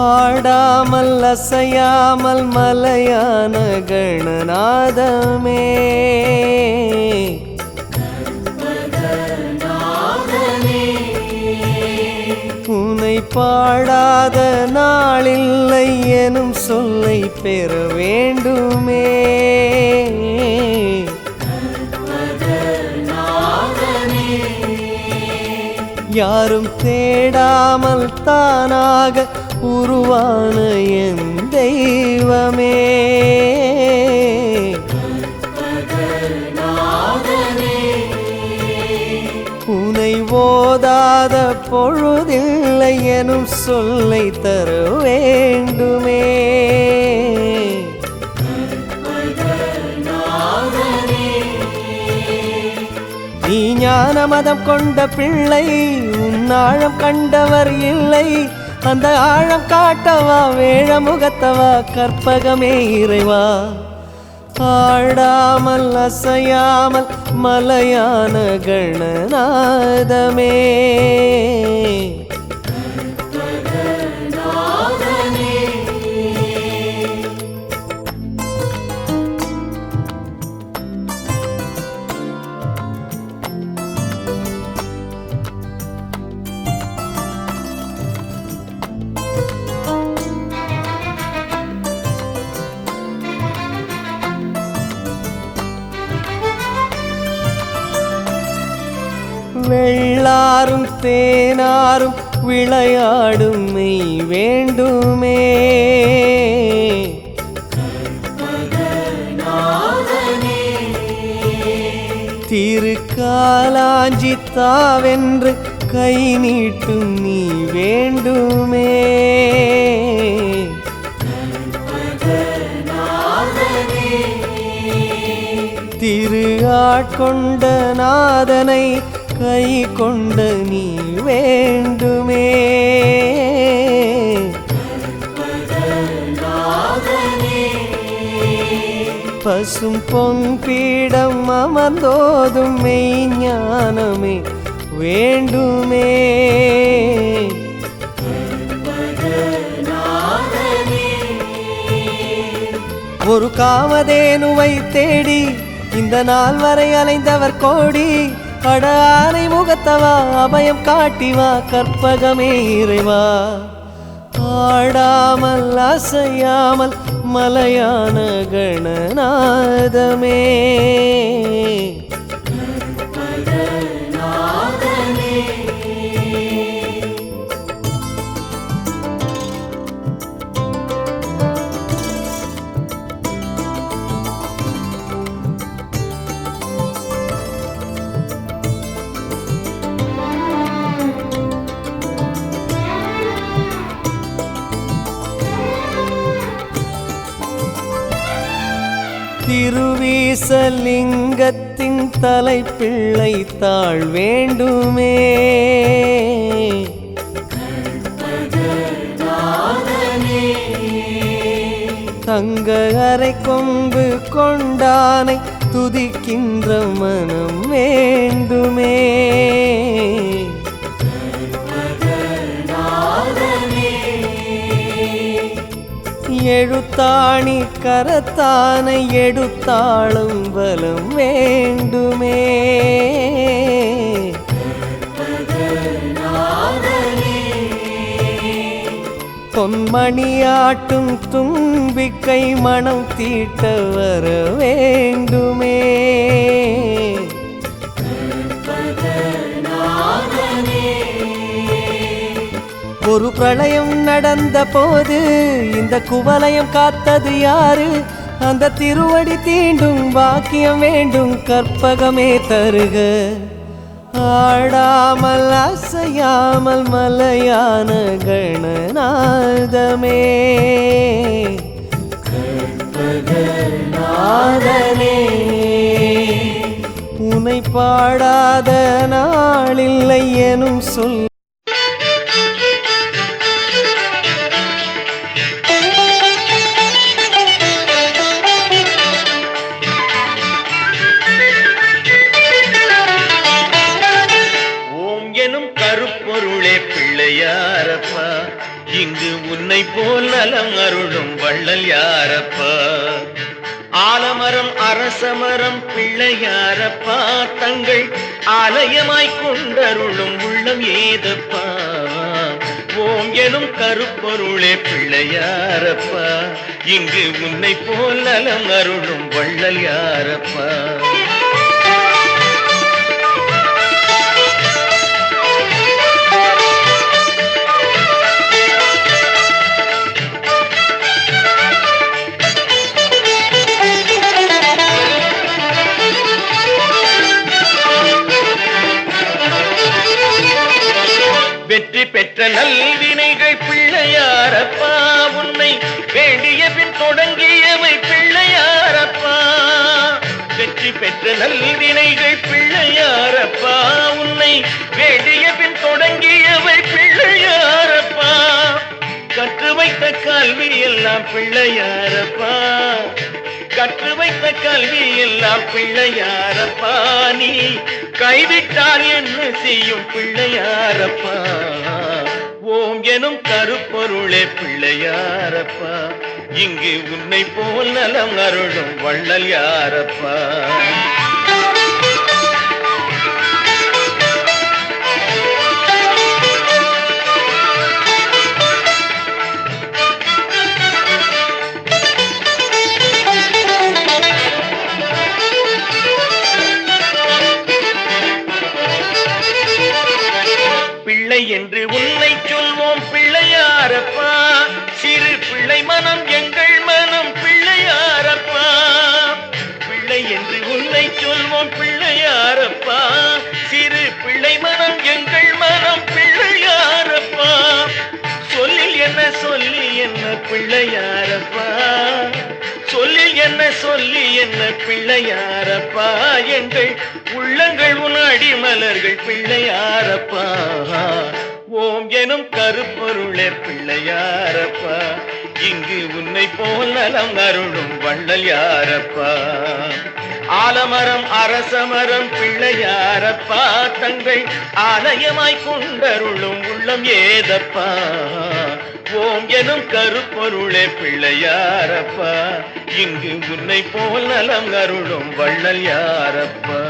ஆடாமல் அசையாமல் மலையான கணநாதமே உனை பாடாத நாளில்லை எனும் சொல்லை பெற வேண்டுமே. யாரும் தேடாமல் தானாக உருவான என் தெய்வமே உனை ஓதாத பொழுதில்லை எனும் சொல்லை தர வேண்டுமே. நீ ஞான மதம் கொண்ட பிள்ளை உன் ஆழம் கண்டவர் இல்லை. அந்த ஆழம் காட்டவா வேழ முகத்தவா கற்பகமே இறைவா. ஆடாமல் அசையாமல் மலையான கணநாதமே வெள்ளாரும் தேனாரும் விளையாடும் மெய் வேண்டுமே. திருக்காலாஞ்சி தாவென்று கை நீட்டும் நீ வேண்டுமே. திரு ஆட்கொண்ட நாதனை கை கொண்ட நீ வேண்டுமே. பசும் பொன் பீடம் அமர்ந்தோதும் மெய்ஞானமே வேண்டுமே. ஒரு காமதேனுவை தேடி இந்த நாள் வரை அலைந்தவர் கோடி. அடாரை முகத்தவா அபயம் காட்டிவா கற்பகமே இறைவா. ஆடாமல் அசையாமல் மலையான கணநாதமே திருவீசலிங்கத்தின் தலைப்பிள்ளை தாழ் வேண்டுமே. தங்க அரை கொம்பு கொண்டானை துதிக்கின்ற மனம் வேண்டுமே. எழுத்தாணி கரத்தானை எடுத்தாளும் பலம் வேண்டுமே. பொன்மணியாட்டும் தும்பிக்கை மனம் தீட்ட வர வேண்டுமே. ஒரு பிரளயம் நடந்த போது இந்த குவலயம் காத்தது யாரு? அந்த திருவடி தீண்டும் பாக்கியம் வேண்டும் கற்பகமே தருக. ஆடாமல் அசையாமல் மலையான கணநாதமே கற்பகநாதனே உனை பாடாத நாளில்லை எனும் சொல். கருப்பொருளே பிள்ளையாரப்பா இங்கு உன் உன்னை போல் நலம் அருளும் வள்ளல் யாரப்பா? ஆலமரம் அரசமரம் பிள்ளையாரப்பா, தங்கள் ஆலயமாய் கொண்டருளும் உள்ளம் ஏதப்பா? ஓம் எனும் கருப்பொருளே பிள்ளையாரப்பா, இங்கு உன்னை போல் நலம் அருளும் வள்ளல் யாரப்பா? வெற்றி பெற்ற நல்வினைகள் பிள்ளையாரப்பா, உன்னை வேண்டிய பின் தொடங்கியவை பிள்ளையாரப்பா. வெற்றி பெற்ற நல்வினைகள் பிள்ளையாரப்பா, உன்னை வேண்டிய பின் தொடங்கியவை பிள்ளையாரப்பா. கற்று வைத்த கல்வி எல்லாம் பிள்ளையாரப்பா, கற்று வைத்த கல்வி எல்லாம் பிள்ளையாரப்பா. நீ கைவிட்டால் என்ன செய்யும் பிள்ளையாரப்பா? ஓம் எனும் கருப்பொருளே பிள்ளையாரப்பா, இங்கு உன்னை போல் நலம் அருளும் வள்ளல் யாரப்பா? பிள்ளை என்று உன்னை சொல்வோம் பிள்ளையாரப்பா, சிறு பிள்ளை மனம் எங்கள் மனம் பிள்ளையாரப்பா. பிள்ளை என்று உன்னை சொல்வோம் பிள்ளையாரப்பா, சிறு பிள்ளை மனம் எங்கள் மனம் பிள்ளையாரப்பா. சொல்லில் என்ன சொல்லி என்ன பிள்ளையாரப்பா, சொல்லில் என்ன சொல்லி என்ன பிள்ளையாரப்பா. எங்கள் உள்ளங்கள் உன் அடிமலர்கள் பிள்ளையாரப்பா. ஓம் எனும் கருப்பொருளே பிள்ளையாரப்பா, இங்கு உன்னை போல் நலம் அருளும் வள்ளல் யாரப்பா? ஆலமரம் அரசமரம் பிள்ளையாரப்பா, தங்கள் ஆலயமாய் கொண்டருளும் உள்ளம் ஏதப்பா? ஓம் எனும் கருப்பொருளே பிள்ளையாரப்பா, இங்கு உன்னை போல் நலம் அருளும் வள்ளல் யாரப்பா?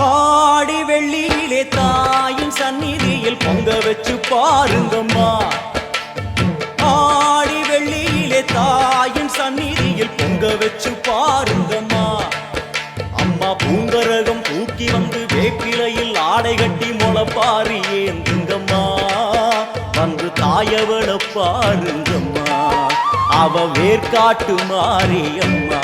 ஆடி வெள்ளியிலே தாயின் சந்நிதியில் பொங்க வச்சு பாருங்கம்மா. ஆடி வெள்ளியிலே தாயின் சந்நிதியில் பொங்க வச்சு பாருங்கம்மா. அம்மா பூங்கரகம் தூக்கி வந்து வேப்பிலையில் ஆடை கட்டி முளைப்பாரி ஏந்துங்கம்மா. வந்து தாயவள பாருங்கம்மா, அவ வேர்காட்டு மாரியம்மா.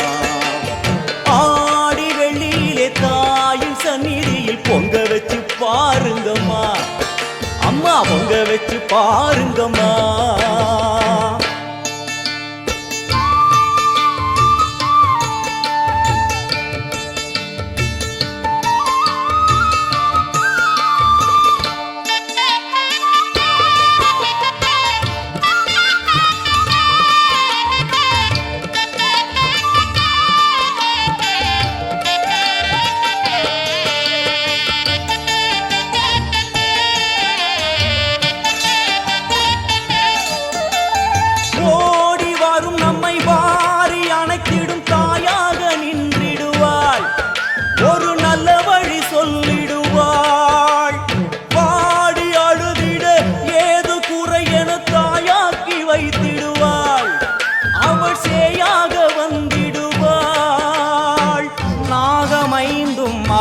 ஆடி வெள்ளியிலே தாயின் சந்நிதியில் பொங்க வச்சு பாருங்கம்மா. அம்மா பொங்க வச்சு பாருங்கம்மா.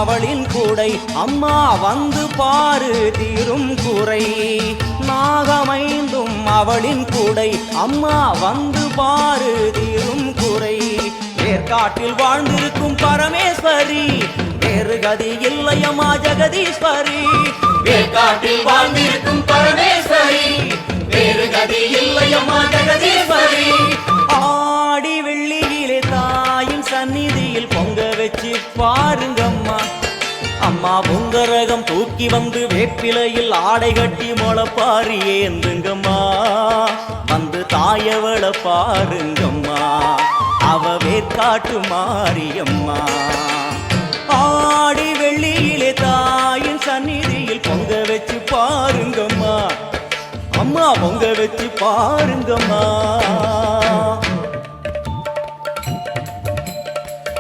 அவளின் கூடை அம்மா வந்து பாரு தீரும் குறை. நாகமைந்தும் அவளின் கூடை அம்மா வந்து பாரு தீரும் குறை. வேர்காட்டில் வாழ்ந்திருக்கும் பரமேஸ்வரி, வேறு கதி இல்லையம்மா ஜெகதீஸ்வரி. வேர்காட்டில் வாழ்ந்திருக்கும் பரமேஸ்வரி, வேறு கதி இல்லையம்மா ஜெகதீஸ்வரி. ஆடி வெள்ளியிலே தாயின் சந்நிதியில் பொங்க வச்சு பாருங்கம்மா. அம்மா பொங்கரகம் தூக்கி வந்து வேப்பிலையில் ஆடை கட்டி முளைப்பாரி ஏந்துங்கம்மா. வந்து தாயவள பாருங்கம்மா, அவ வேற்காட்டு மாரியம்மா. ஆடி வெள்ளியிலே தாயின் சந்நிதியில் பொங்க வச்சு பாருங்கம்மா. அம்மா பொங்க வச்சு பாருங்கம்மா.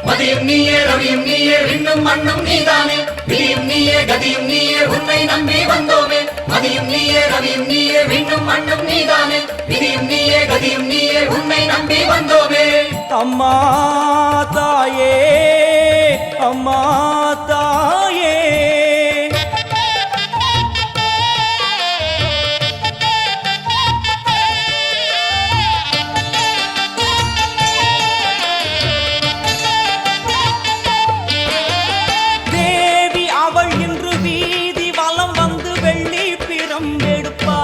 மதியும் நீயே ரவியும் நீயே விண்ணும் மண்ணும் நீதானே. விதியும் நீயே கதியும் நீயே உன்னை நம்பி வந்தோமே. மதியும் நீயே ரவியும் நீயே விண்ணும் மண்ணும் நீதானே. விதியும் நீயே கதியும் நீயே உன்னை நம்பி வந்தோமே. அம்மா தாயே, அம்மா தாயே. தேவி அவள் இன்று வீதி வலம் வந்து வெள்ளி பிரம்பெடுப்பா.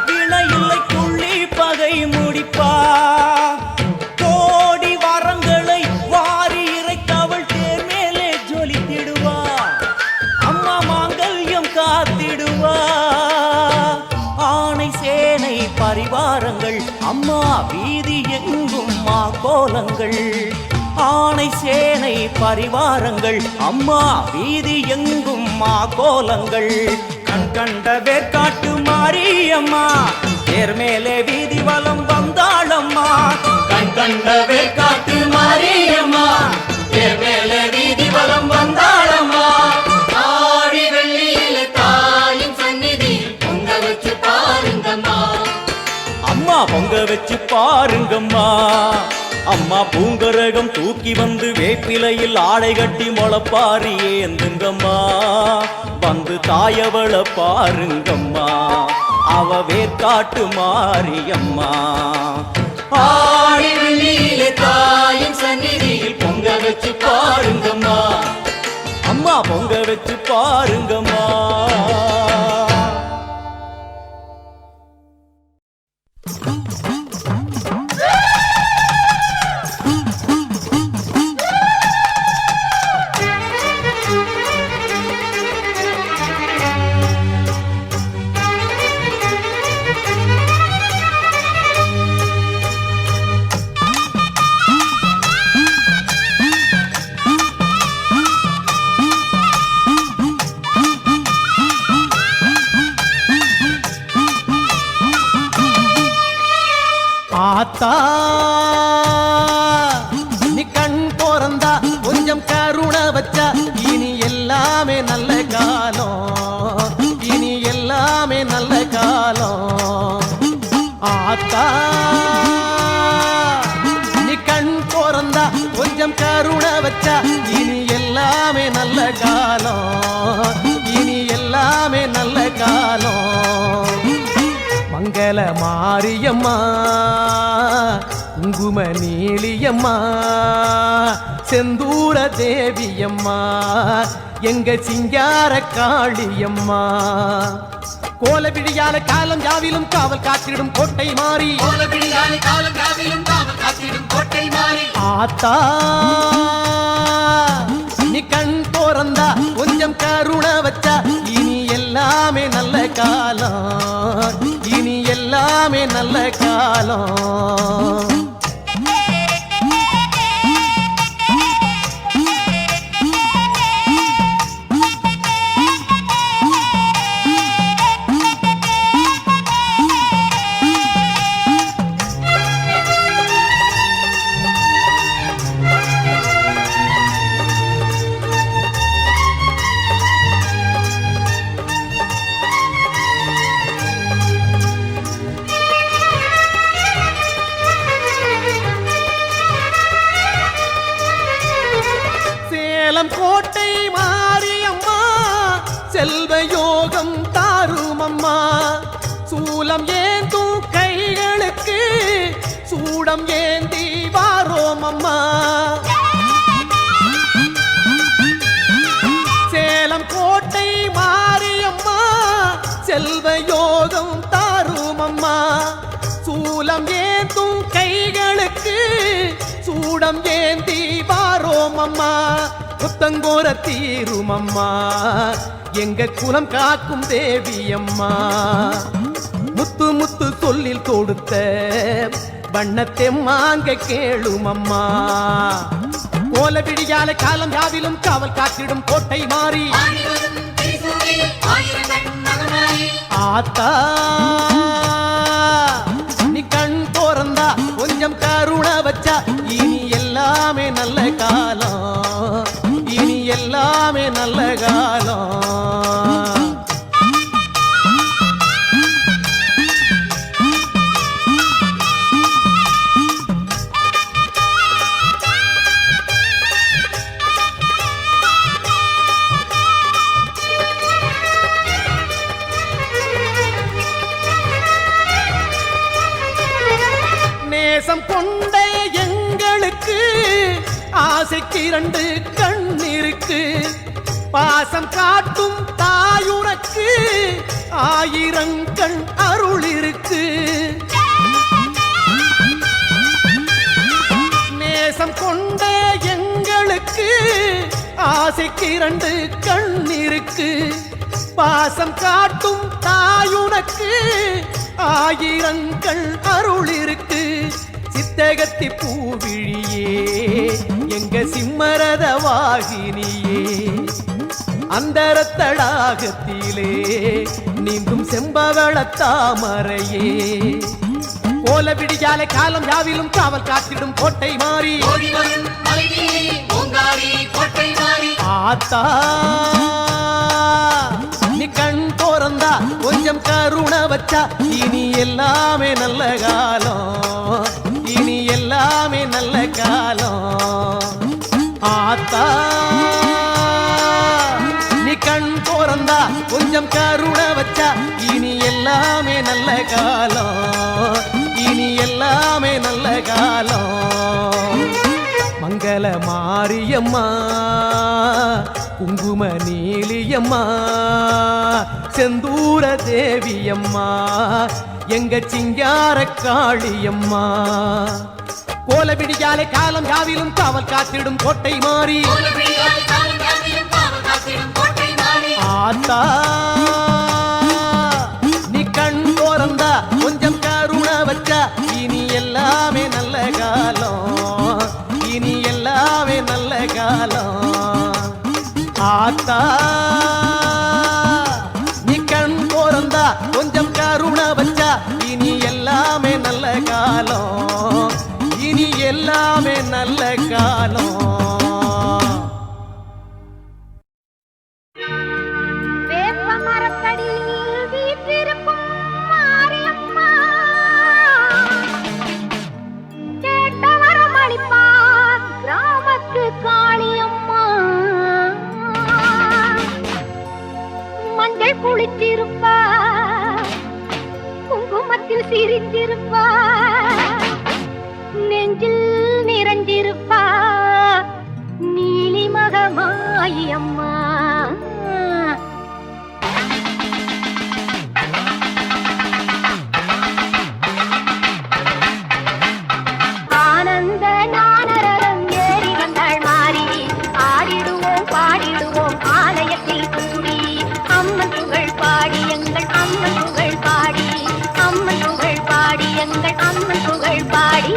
வினையில்லை துள்ளி பகை முடிப்பா. கோடி வரங்களை வாரி இறைத்தவள் தேர் மேலே ஜொலித்திடுவா. அம்மா மாங்கல்யம் காத்திடுவா. ஆணை சேனை பரிவாரங்கள் அம்மா வீதி எங்கும் மா கோலங்கள். ஆணை சேனை பரிவாரங்கள் அம்மா வீதி எங்கும் மா கோலங்கள். கண் கண்ட வேற்காட்டு மாரியம்மா தேர் மேலே வீதி வலம் வந்தாளம்மா. கண் கண்ட வேற்காட்டு மாரியம்மா தேர் மேலே வீதி வலம் வந்தாளம்மா. ஆடி வெள்ளியில தாயின் சந்நிதியில் பொங்க வச்சு பாருங்கம்மா. அம்மா பொங்க வச்சு பாருங்கம்மா. அம்மா பூங்கரகம் தூக்கி வந்து வேப்பிலையில் ஆடை கட்டி முளைப்பாரி ஏந்துங்கம்மா. வந்து தாயவள பாருங்கம்மா, அவ வேற்காட்டு மாரியம்மா. ஆடி வெள்ளியில தாயின் சந்நிதியில் பொங்க வச்சு பாருங்கம்மா. அம்மா பொங்க வச்சு பாருங்கம்மா. ஆத்தா நீ கண் போறந்தா கொஞ்சம் கருணை வச்சா இனி எல்லாமே நல்ல காலம். இனி எல்லாமே நல்ல காலம். ஆத்தா நீ கண் போறந்தா கொஞ்சம் கருணை வச்சா இனி எல்லாமே நல்ல காலம். இனி எல்லாமே நல்ல காலம். மங்கள மாரியம்மா, குங்கும நீலியம்மா, செந்தூர தேவியம்மா, எங்க சிங்கார காளியம்மா. கோல விழியால காலம் யாவிலும் காவல் காத்திடும் கோட்டை மாறி. ஆத்தா நீ கண் போறந்தா கொஞ்சம் கருணை வச்சா இனி எல்லாமே நல்ல காலம். இனி எல்லாமே நல்ல காலம். கோட்டை மாரியம்மா செல்வ யோகம் தாரும் அம்மா. சூலம் ஏந்தும் கைகளுக்கு சூடம் ஏந்தி வாரோம் அம்மா. சேலம் கோட்டை மாரியம்மா செல்வ யோகம் தாரும் அம்மா. குடம் ஏந்தி வாரோம் அம்மா புத்தங்கோர தீரும் அம்மா எங்க குலம் காக்கும் தேவி அம்மா முத்து முத்து சொல்லில் கொடுத்த வண்ணத்தை மாங்க கேளும் அம்மா கோல விடியால காலம் யாவிலும் காவல் காத்திடும் கோட்டை மாறி ஆத்தா நீ கண் போறந்தா கொஞ்சம் கருணை வச்சா இனி எல்லாமே நல்ல காலம் இனி எல்லாமே நல்ல காலம் நேசம் கொண்ட எங்களுக்கு ஆசைக்கு 2 கண் இருக்கு பாசம் காட்டும் தாயுனக்கு 1000 கண் அருள் இருக்கு நேசம் கொண்ட எங்களுக்கு ஆசைக்கு 2 கண் இருக்கு பாசம் காட்டும் தாயுனக்கு 1000 கண் அருள் இருக்கு சித்தகத்தி பூவிழியே எங்க சிம்மரத வாகினியே அந்தரத்தடாகத்திலே நீந்தும் செம்பவள தாமரையே கோல விடியால காலம் யாவிலும் காவல் காத்திடும் கோட்டை மாறி ஆத்தா நீ கண் போறந்தா கொஞ்சம் கருணை வச்சா இனி எல்லாமே நல்ல காலம் இனி எல்லாமே நல்ல காலம் ஆத்தா நீ கண் போறந்தா கொஞ்சம் கருணை வச்சா இனி எல்லாமே நல்ல காலம் இனி எல்லாமே நல்ல காலம் மங்கள மாரியம்மா குங்கும நீலியம்மா செந்தூர தேவியம்மா எங்க சிங்கார காளியம்மா கோல விடியாலே காலம் யாவிலும் காவல் காத்திடும் கோட்டை மாறி ஆத்தா நீ கண் போறந்தா கொஞ்சம் கருணை வச்சா இனி எல்லாமே நல்ல காலம் இனி எல்லாமே நல்ல காலம் ஆத்தா நீ கண் போறந்தா கொஞ்சம் கருணை வச்சா இனி எல்லாமே நல்ல காலம் இனி எல்லாமே நல்ல காலம் குளித்திருப்பா குங்குமத்தில் சிரித்திருப்பா நெஞ்சில் நிறைஞ்சிருப்பா நீலி மகமாயி அம்மா ஆனந்த நானரரம் ஏறி வந்தாள் மாறி ஆடிடுவோம் பாடிடுவோம் ஆலயத்தில் கூடி அம்மன் புகழ் பாடி எங்கள் அம்மன் புகழ் பாடி அம்மன் புகழ் பாடி எங்கள் அம்மன் புகழ் பாடி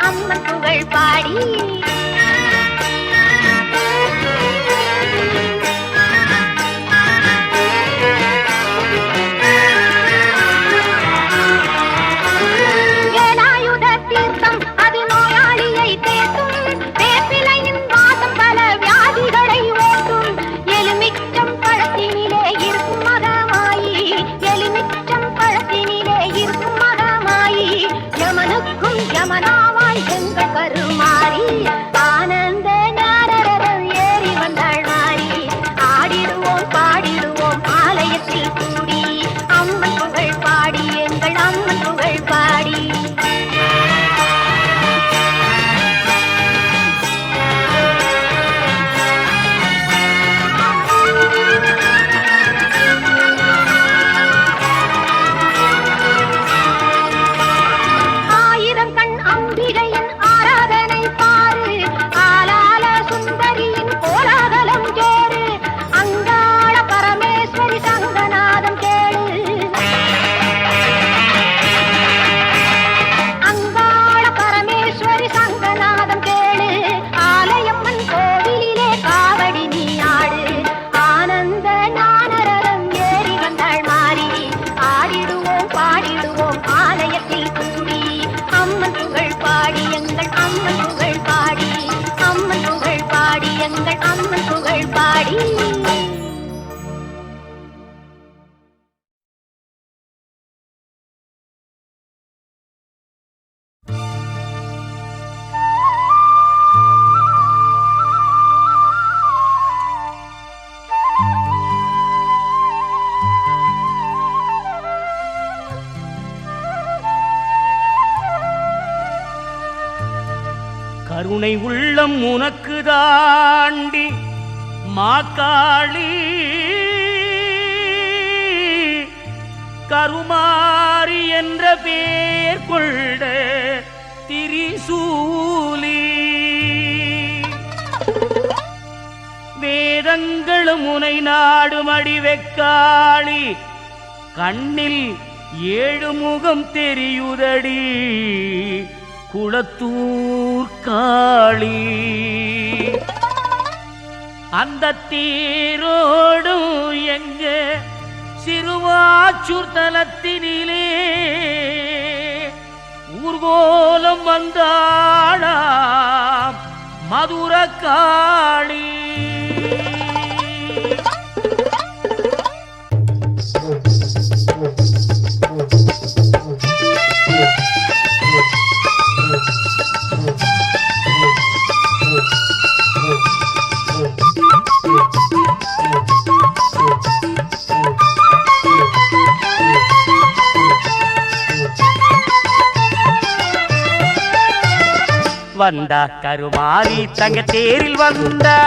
அம்மன் புகழ் பாடி வேலாயுத தீர்த்தம் அது நோயாளியை தேற்றும் வேப்பிலையின் வாசம் பல அம்மன் புகழ் பாடி கருணை உள்ளம் உனக்கு தாண்டி மாக்காளி கருமாரி என்ற பேர் கொண்ட திரிசூலி வேதங்களும் உனை நாடுமடி வெக்காளி கண்ணில் 7 முகம் தெரியுதடி குளத்தூர் காளி அந்த தேரோடும் எங்க சிறுவாச்சூர் தலத்தினிலே ஊர்கோலம் வந்தாளாம் மதுர காளி வந்தா கருமாரி தங்க தேரில் வந்தா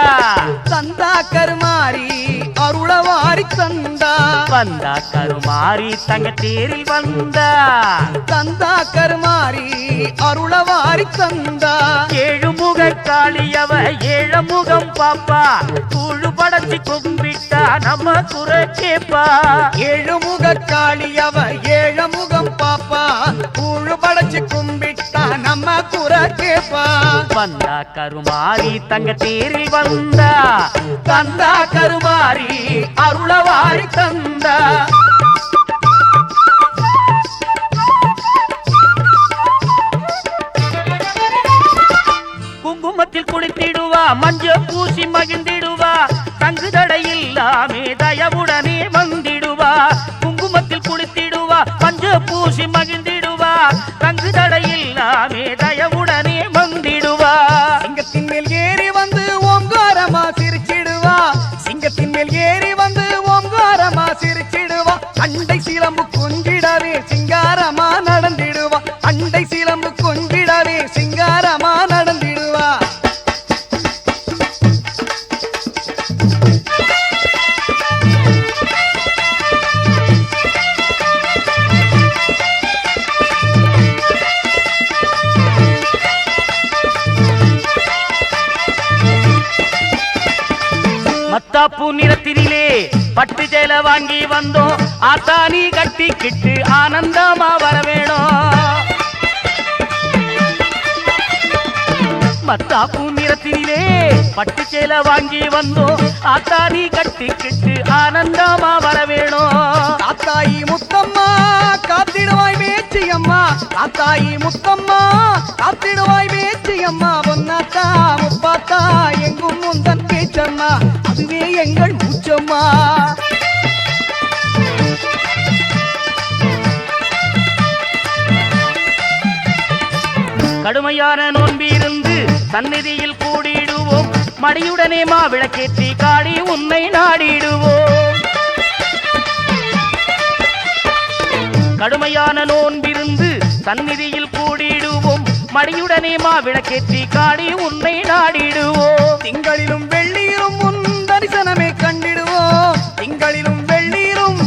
தந்தா கருமாரி அருளவாரி தந்தா வந்தா கருமாரி தங்க தேரில் வந்தா தந்தா கருமாரி அருளவாரி தந்தா 7 முக காளியவ 7 முகம் பாப்பா கூழு படைச்சு கும்பிட்டா நம்ம குறை கேப்பா 7 முக காளியவ 7 முகம் பாப்பா கூழு படைச்சு கும்பிட்டா நம்ம குறை கேப்பா வந்தா கருமாரி தங்க தேரில் வந்தா தந்தா கருமாரி அருளவாரி தந்தா குங்குமத்தில் குளித்திடுவா மஞ்ச பூசி மகிழ்ந்திடுவா தங்கு தடையில்லாமே தயவுடனே வந்திடுவா குங்குமத்தில் குளித்திடுவா மஞ்ச பூசி மகிழ்ந்திடுவா தங்கு தடையில்லாமே தயவுடனே வந்திடுவா சிங்கத்தின் மேல் ஏறி வந்து ஓங்காரமா சிரிச்சிடுவா சிங்கத்தின் மேல் ஏறி வந்து ஓங்காரமா சிரிச்சிடுவா அண்டை சிலம்பு கொஞ்சிடவே சிங்காரமா நடந்திடுவா அண்டை சிலம்பு கொஞ்சிடவே சிங்காரமா நடந்திடுவா மத்தாப்பூ நிறத்தினிலே பட்டு சேலை வாங்கி வந்தோம் ஆத்தானி கட்டிக்கிட்டு ஆனந்தமா வர வேணும் மத்தாப்பூ நிறத்தினிலே பட்டு சேலை வாங்கி வந்தோம் ஆத்தானி கட்டிக்கிட்டு ஆனந்தமா வர வேணும் காத்தாயி முத்தம்மா காத்திடுவாய் பேச்சியம்மா காத்தாயி முத்தம்மா காத்திடுவாய் பேச்சியம்மா பொன்னாத்தா முப்பாத்தா எங்கும் முந்தன் பேச்சம்மா அதுவே எங்கள் மூச்சம்மா கடுமையான நோன்பிருந்து சந்நிதியில் கூடிடுவோம் மடியுடனே மாவிளக்கேற்றி காடி உன்னை நாடிடுவோம் கடுமையான நோன்பிருந்து சந்நிதியில் கூடிடுவோம் மடியுடனே மாவிளக்கேற்றி காடி உன்னை நாடிடுவோம் திங்களிலும் வெள்ளியிலும் உன் தரிசனமே கண்டிடுவோம் திங்களிலும் வெள்ளியிலும்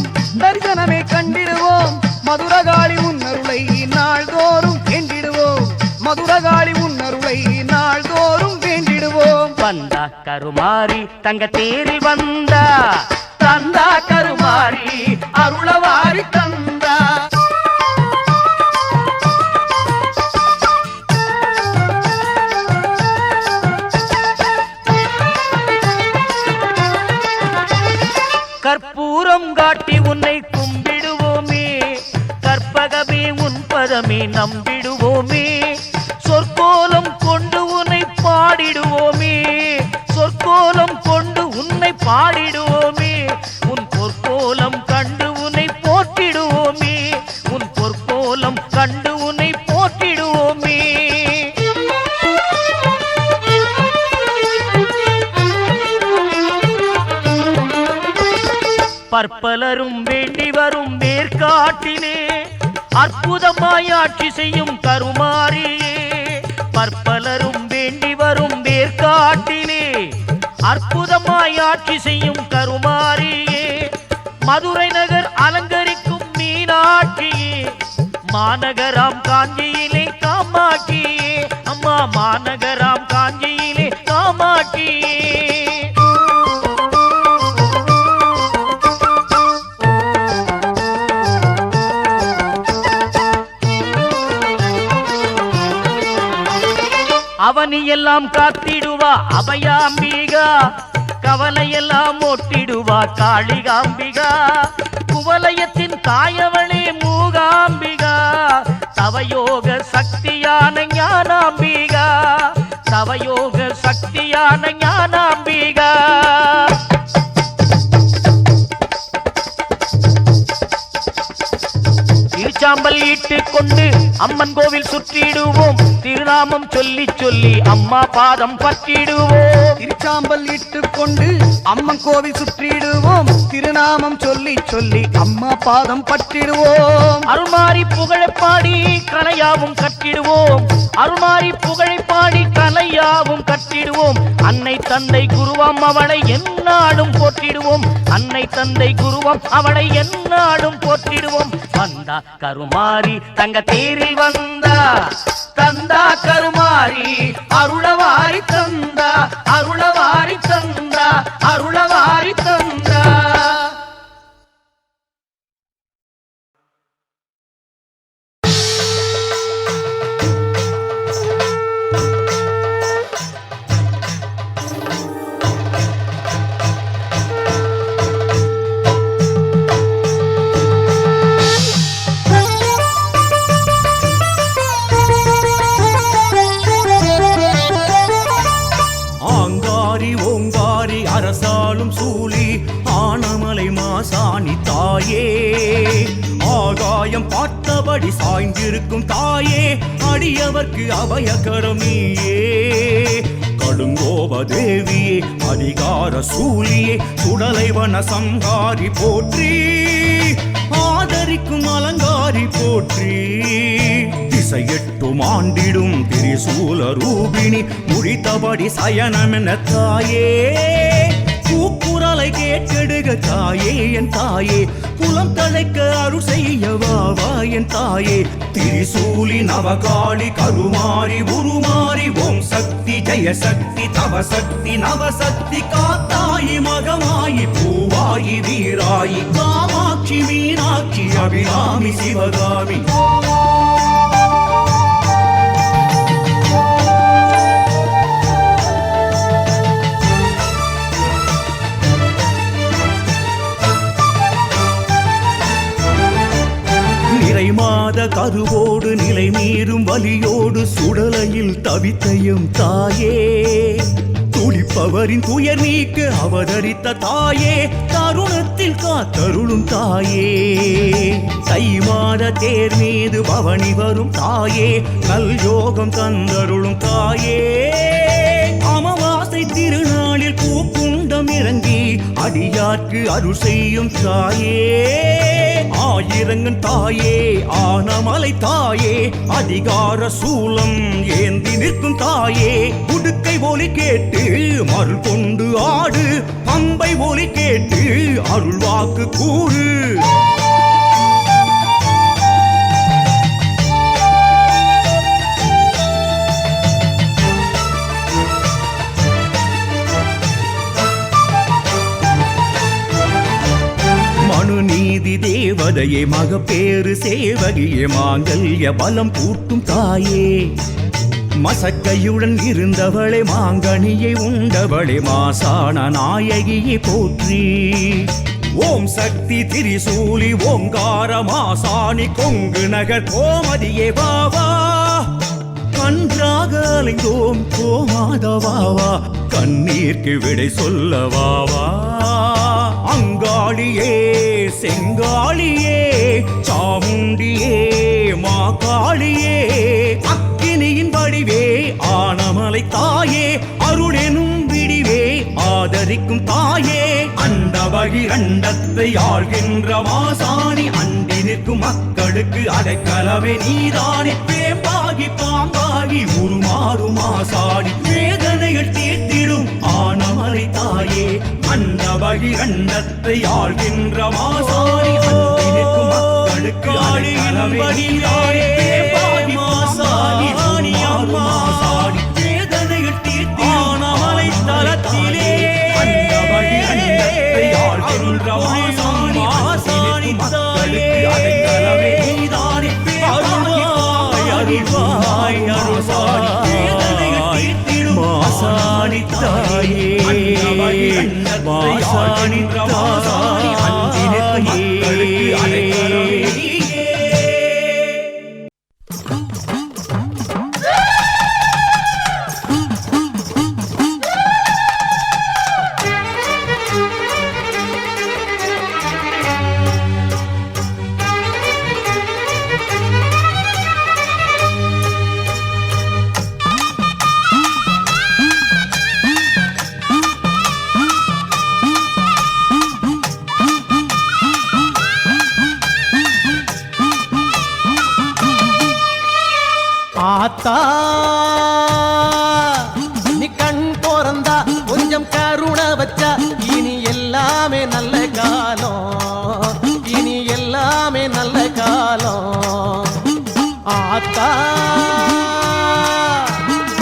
தரிசனமே கண்டிடுவோம் மதுரகாளி உன்னருளை நாள்தோறும் வேண்டிடுவோம் மதுரகாளி உன்னருளை நாள்தோறும் வேண்டிடுவோம் வந்தா கருமாரி தங்க தேரில் வந்தா தந்தா கருமாரி அருளவாரி தந்தா கற்பூரம் காட்டி உன்னை கும்பிடுவோமே கற்பகமே உன் பதமே நம்பிடுவோமே சொற்கோலம் கொண்டு உன்னை பாடிடுவோமே சொற்கோலம் கொண்டு பாடிடுவோமே உன் பொற்கோலம் கண்டு உன்னை போற்றிடுவோமே உன் பொற்கோலம் கண்டு உன்னை போற்றிடுவோமே பற்பலரும் வேண்டி வரும் வேர்க்காட்டிலே அற்புதமாய் ஆட்சி செய்யும் கருமாரியே பற்பலரும் வேண்டி வரும் வேர்க்காட்டிலே அற்புதமாய் ஆட்சி செய்யும் கருமாரியே மதுரை நகர் அலங்கரிக்கும் மீனாட்சியே மாநகராம் காஞ்சியிலே காமாட்சியே அம்மா மாநகராம் காஞ்சியிலே காமாட்சியே அவனியெல்லாம் காத்திடுவா அபயாம்பிகா கவலையெல்லாம் ஓட்டிடுவா காளிகாம்பிகா குவலயத்தின் தாயவளே மூகாம்பிகா தவயோக சக்தியான ஞானாம்பிகா தவயோக சக்தியான ஞானாம்பிகா திருச்சாம்பல் ஈட்டு கொண்டு அம்மன் கோவில் சுற்றிடுவோம் திருநாமம் சொல்லி சொல்லி அம்மா பாதம் பற்றிடுவோம் திருச்சாம்பல் இட்டு கொண்டு அம்மன் கோவில் சுற்றிடுவோம் திருநாமம் சொல்லி சொல்லி அம்மா பாதம் பற்றிடுவோம் அருள்மாரி புகழை பாடி கலையாவும் கட்டிடுவோம் அருள்மாரி புகழை பாடி கலையாவும் கட்டிடுவோம் அன்னை தந்தை குருவாம் அவளை எந்நாடும் போற்றிடுவோம் அன்னை தந்தை குருவாம் அவளை எந்நாடும் போற்றிடுவோம் வந்தா கருமாரி தங்க தேரில் வந்தா தந்தா கருமாரி அருளவாரி தந்தா அருளவாரி தந்தா அருளவாரி தந்தா அரசாளும் சூழி ஆனமலை மாசாணி தாயே ஆகாயம் பார்த்தபடி சாய்ந்திருக்கும் தாயே அடியவர்க்கு அபயகரமியே கடுங்கோப தேவியே அதிகார சூழியே சுடலைவன சங்காரி போற்றி ஆதரிக்கும் அலங்காரி போற்றி திசையெட்டும் ஆண்டிடும் திரிசூல ரூபிணி முடித்தபடி சயனமென தாயே கூக்குரலை கேட்டெடுக தாயே என் தாயே குலம் தழைக்க அருள் செய்யவாவா என் தாயே திரிசூலி நவகாளி கருமாரி உருமாறி ஓம் சக்தி ஜெய சக்தி தவ சக்தி நவசக்தி காத்தாயி மகமாயி பூவாயி வீராயி காமாட்சி மீனாட்சி அபிராமி சிவகாமி மாத கருவோடு நிலை மீறும் வலியோடு சுடலையில் தவித்தையும் தாயே துடிப்பவரின் துயர் நீக்க அவதரித்த தாயே தருணத்தில் காத்தருளும் தாயே தை மாத தேர் மீது பவனி வரும் தாயே நல் யோகம் தந்தருளும் தாயே அமாவாசை திருநாளில் பூக்குண்டம் இறங்கி அடியார்க்கு அருள் செய்யும் தாயே ஆயிரங்கன் தாயே ஆனமலை தாயே அதிகார சூலம் ஏந்தி நிற்கும் தாயே உடுக்கை ஒலி கேட்டு மருள் கொண்டு ஆடு பம்பை ஒலி கேட்டு அருள் வாக்கு கூறு நீதி தேவதையே மகப்பேறு சேவகியே மாங்கல்ய பலம் கூட்டும் தாயே மசக்கையுடன் இருந்தவளே மாங்கனியை உண்டவளே மாசான நாயகியை போற்றி ஓம் சக்தி திரிசூலி ஓங்கார மாசாணி கொங்கு நகர் கோமதியே வாவா கன்றாக அலைந்தோம் கோமாதவாவா கண்ணீர்க்கு விடை சொல்ல வாவா அங்காளியே செங்காளியே சாமுண்டியே மாகாளியே அக்கினியின் வடிவே ஆனமலை தாயே அருளெனும் விடிவே ஆதரிக்கும் தாயே அண்டபகிரண்டத்தை ஆள்கின்ற மாசாணி அண்டி நிற்கும் மக்களுக்கு அடைக்கலமே நீதானே வேம்பாகி பாம்பாகி உருமாறும் மாசாணி வேதனைகள் தீர்த்திடும் ஆனமலை தாயே அண்டபகிரண்டத்தை ஆள்கின்ற மாசாணி அண்டி நிற்கும் மக்களுக்கு அடைக்கலமே நீதானே வேம்பாகி பாம்பாகி உருமாறும் மாசாணி வேதனைகள் தீர்த்திடும் ஆனமலை தலத்திலே அண்டபகிரண்டத்தை ஆள்கின்ற மாசாணி அண்டி நிற்கும் மக்களுக்கு அடைக்கலமே நீதானே அருள்வாய் அருள்வாய் மாசாணி தாயே மாசாணி ஆத்தா நீ கண் போறந்தா கொஞ்சம் கருணை வச்சா இனி எல்லாமே நல்ல காலம் இனி எல்லாமே நல்ல காலம் ஆத்தா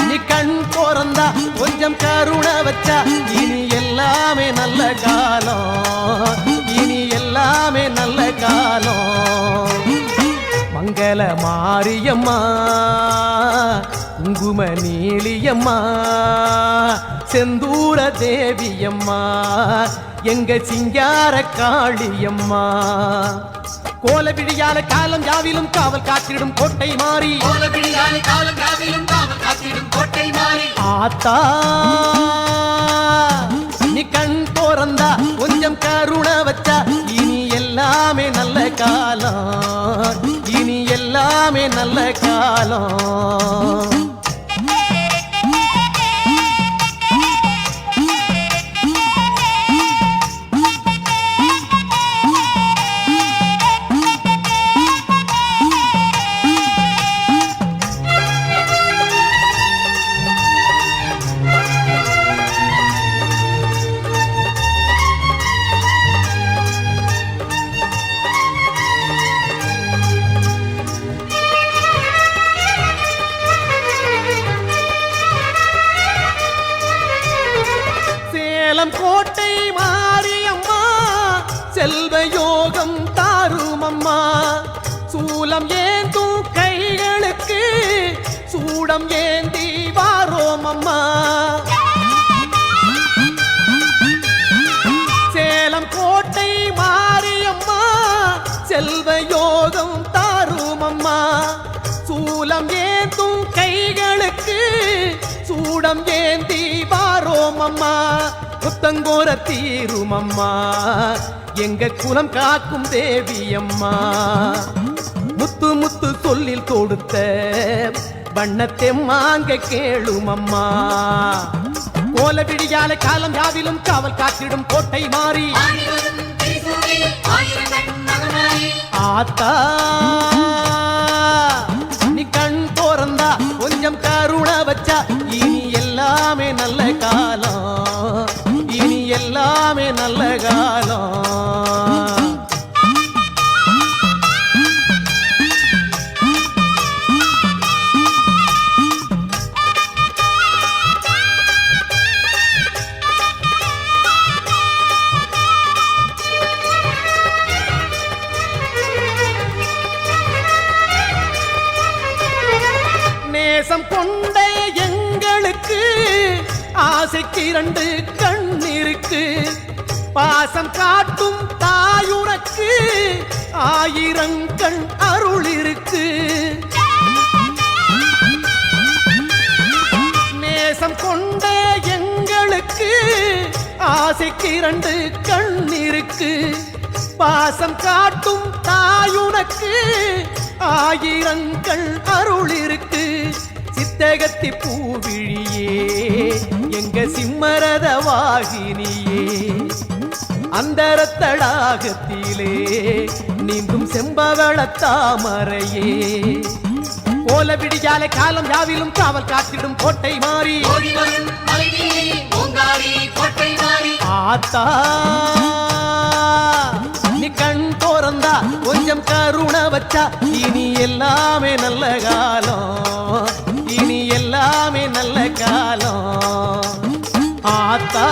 நீ கண் போறந்தா கொஞ்சம் கருணை வச்சா இனி எல்லாமே நல்ல காலம் இனி எல்லாமே நல்ல காலம் மங்கள மாரியம்மா குங்கும நீலியம்மா செந்தூர தேவியம்மா எங்க சிங்கார காளியம்மா கோல விழியால காலம் யாவிலும் காவல் காத்திடும் கோட்டை மாறி ஆத்தா நீ கண் போறந்தா கொஞ்சம் கருணை வச்சா இனி எல்லாமே நல்ல காலம் இனி எல்லாமே நல்ல காலம் கோட்டை மாரியம்மா செல்வ யோகம் தாரும் அம்மா சூலம் ஏந்தும் கைகளுக்கு சூடம் ஏந்தி வாரோம் அம்மா சேலம் கோட்டை மாரியம்மா செல்வ யோகம் தாரும் அம்மா சூலம் ஏந்தும் கைகளுக்கு சூடம் ஏந்தி வாரோம் அம்மா புத்தங்கோர தீரும் அம்மா எங்க குலம் காக்கும் தேவி அம்மா முத்து முத்து சொல்லில் கொடுத்த வண்ணத்தை மாங்க கேளும் அம்மா கோல விடியால காலம் யாவிலும் காவல் காத்திடும் கோட்டை மாறி ஆத்தா நீ கண் போறந்தா கொஞ்சம் கருணை வச்சா இனி எல்லாமே நல்ல காலம் இனி எல்லாமே நல்ல காலம் நேசம் கொண்ட எங்களுக்கு ஆசைக்கு இரண்டு கண் இருக்கு பாசம் காட்டும் தாயுனக்கு ஆயிரம் கண் அருள் இருக்கு நேசம் கொண்ட எங்களுக்கு ஆசைக்கு 2 கண் இருக்கு பாசம் காட்டும் தாயுனக்கு ஆயிரங்கள் அருள் இருக்கு சித்தகத்தி பூவிழியே எங்க சிம்மரத வாகினியே அந்தரத்தடாகத்திலே நீந்தும் செம்பவள தாமரையே போல விடியாலை காலம் யாவிலும் காவல் காத்திடும் கோட்டை மாறி ஆத்தா நீ கண் தோறந்தா கொஞ்சம் கருணை வச்சா இனி எல்லாமே நல்ல காலம் இனி எல்லாமே நல்ல காலம் ஆத்தா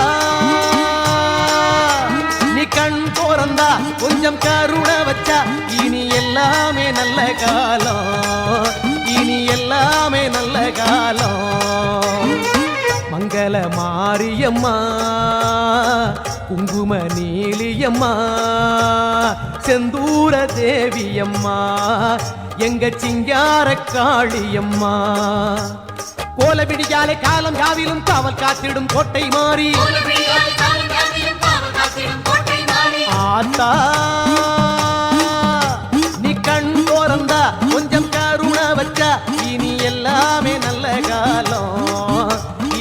நீ கண் தோறந்தா கொஞ்சம் கருணை வச்சா இனி எல்லாமே நல்ல காலம் இனி எல்லாமே நல்ல காலம் மங்கள மாரியம்மா குங்கும நீலியம்மா செந்தூர தேவியம்மா எங்க சிங்கார காளியம்மா கோல விடியாலை காலம் யாவிலும் காவல் காத்திடும் கோட்டை மாறி ஆத்தா நீ கண் தோறந்தா கொஞ்சம் கருணை வச்சா இனி எல்லாமே நல்ல காலம்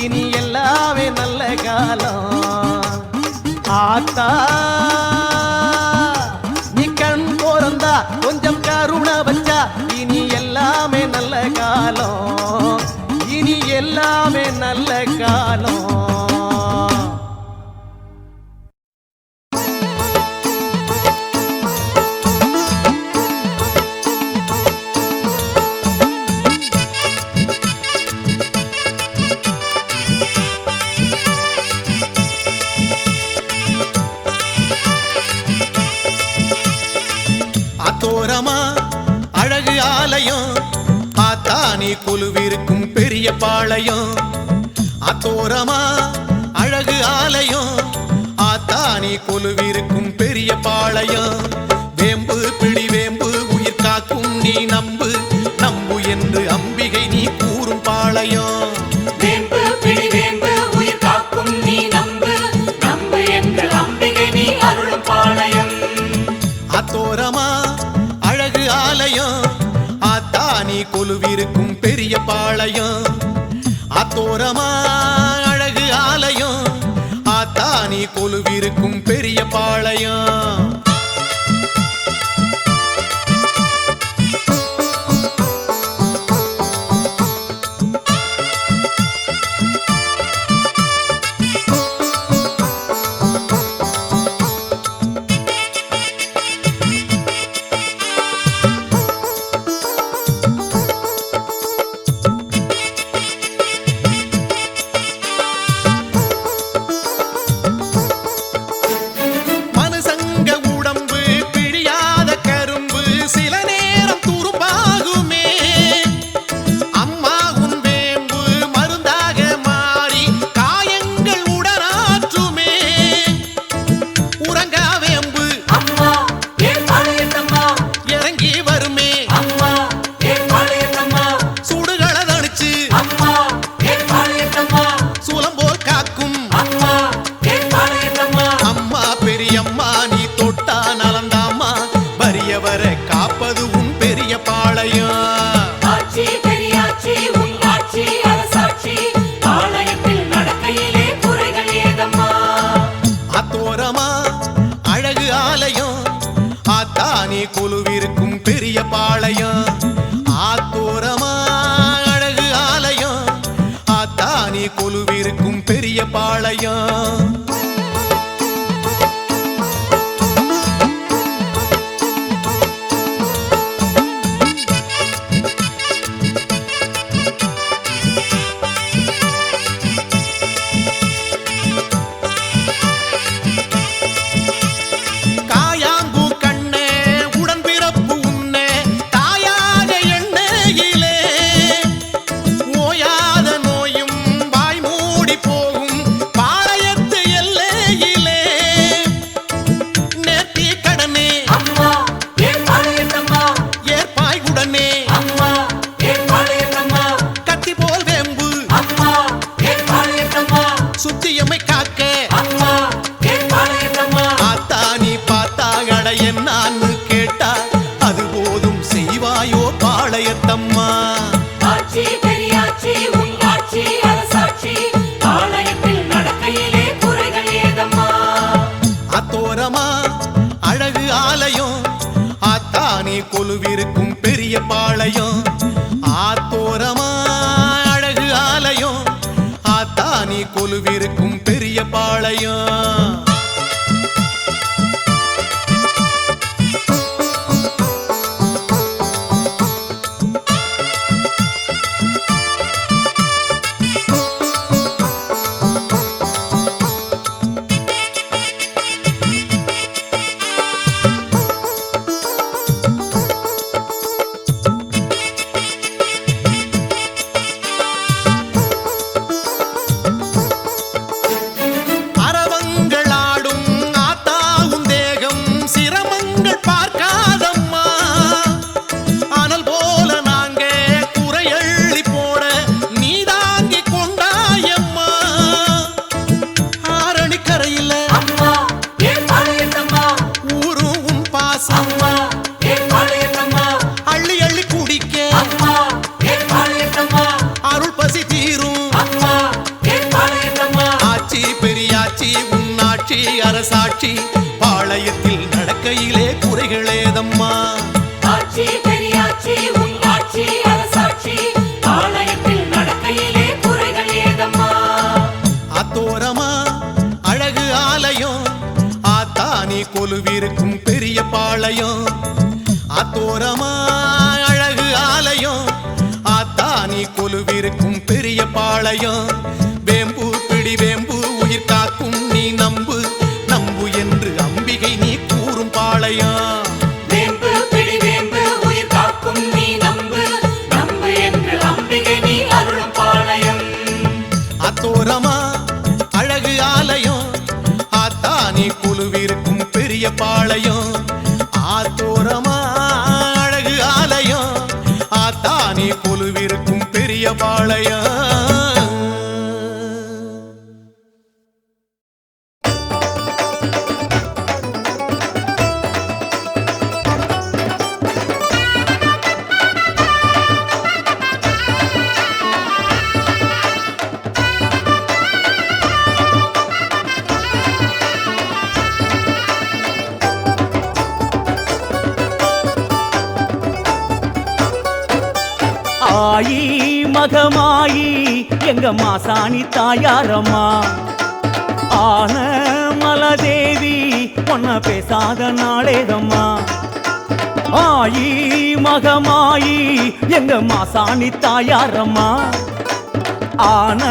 இனி எல்லாமே நல்ல காலம் ஆத்தா நீ கண் தோறந்தா கொஞ்சம் கருணை வச்சா இனி எல்லாமே நல்ல காலம் இனி எல்லாமே நல்ல காலம் அழகு ஆலயம் ஆத்தானி குழுவிருக்கும் பெரிய பாளையம் அத்தோரமா அழகு ஆலயம் ஆத்தானி குழுவிருக்கும் பெரிய பாளையம் வேம்பு பிடி வேம்பு உயிர் காக்கும் நீ நம்பு நம்பு என்று அம்பிகை நீ கூறும் பாளையம் வேம்பு பிடி வேம்பு உயிர் காக்கும் நீ நம்பு நம்பு என்று அம்பிகை நீ அருளும் பாளையம் அத்தோரமா அழகு ஆலயம் ஆத்தானி கொலுவிருக்கும் பெரிய பாளையம் அத்தோரமா அழகு ஆலயம் ஆத்தானி கொலுவிருக்கும் பெரிய பாளையம் கொலுவிருக்கும் பெரிய பாளையம் ஆத்தோரமா அழகு ஆலயம் ஆத்தானி கொலுவிருக்கும் பெரிய பாளையம் போகும் பாளையத்து பாளையத்தம்மா. ஆட்சி பெரியாட்சி உன் ஆட்சி அரசாட்சி பாளையத்தில் நடக்கையிலே குறைகள் ஏதம்மா. அத்தோரமா அழகு ஆலயம் ஆத்தானே கொலுவிருக்கும் பெரிய பாளையம். ஆத்தோரமா அழகு ஆலயம் ஆத்தானே கொலுவிருக்கும் பெரிய பாளையம். அரசாட்சி பாளையத்தில் நடக்கையிலே குறைகளேதம்மா. ஆட்சி பெரியாட்சி உன் ஆட்சி அரசாட்சி பாளையத்தில் நடக்கையிலே குறைகள் ஏதம்மா. அத்தோரமா அழகு ஆலயம் ஆத்தானே கொலுவிருக்கும் பெரிய பாளையம். அத்தோரமா அழகு ஆலயம் ஆத்தானே கொலுவிருக்கும் பெரிய பாளையம். வேம்பு பிடி வேம்பு உயிர் காக்கும் நீ நம்பு நம்பு என்று அம்பிகை நீ கூறும் பாளையம். வேம்பு பிடி வேம்பு உயிர் காக்கும் நீ நம்பு நம்பு என்று அம்பிகை நீ அருளும் பாளையம். அத்தோரமா அழகு ஆலயம் ஆத்தானே கொலுவிருக்கும் பெரிய பாளையம். ஆத்தோரமா அழகு ஆலயம் ஆத்தானே கொலுவிருக்கும் பெரிய பாளையம். ஆயி மகமாயி எங்க மாசாணி தாயாரம்மா. ஆன மலதேவி பொன்ன பேசாத நாளேதம்மா. ஆயி மகமாயி எங்க மாசாணி தாயாரம்மா. ஆன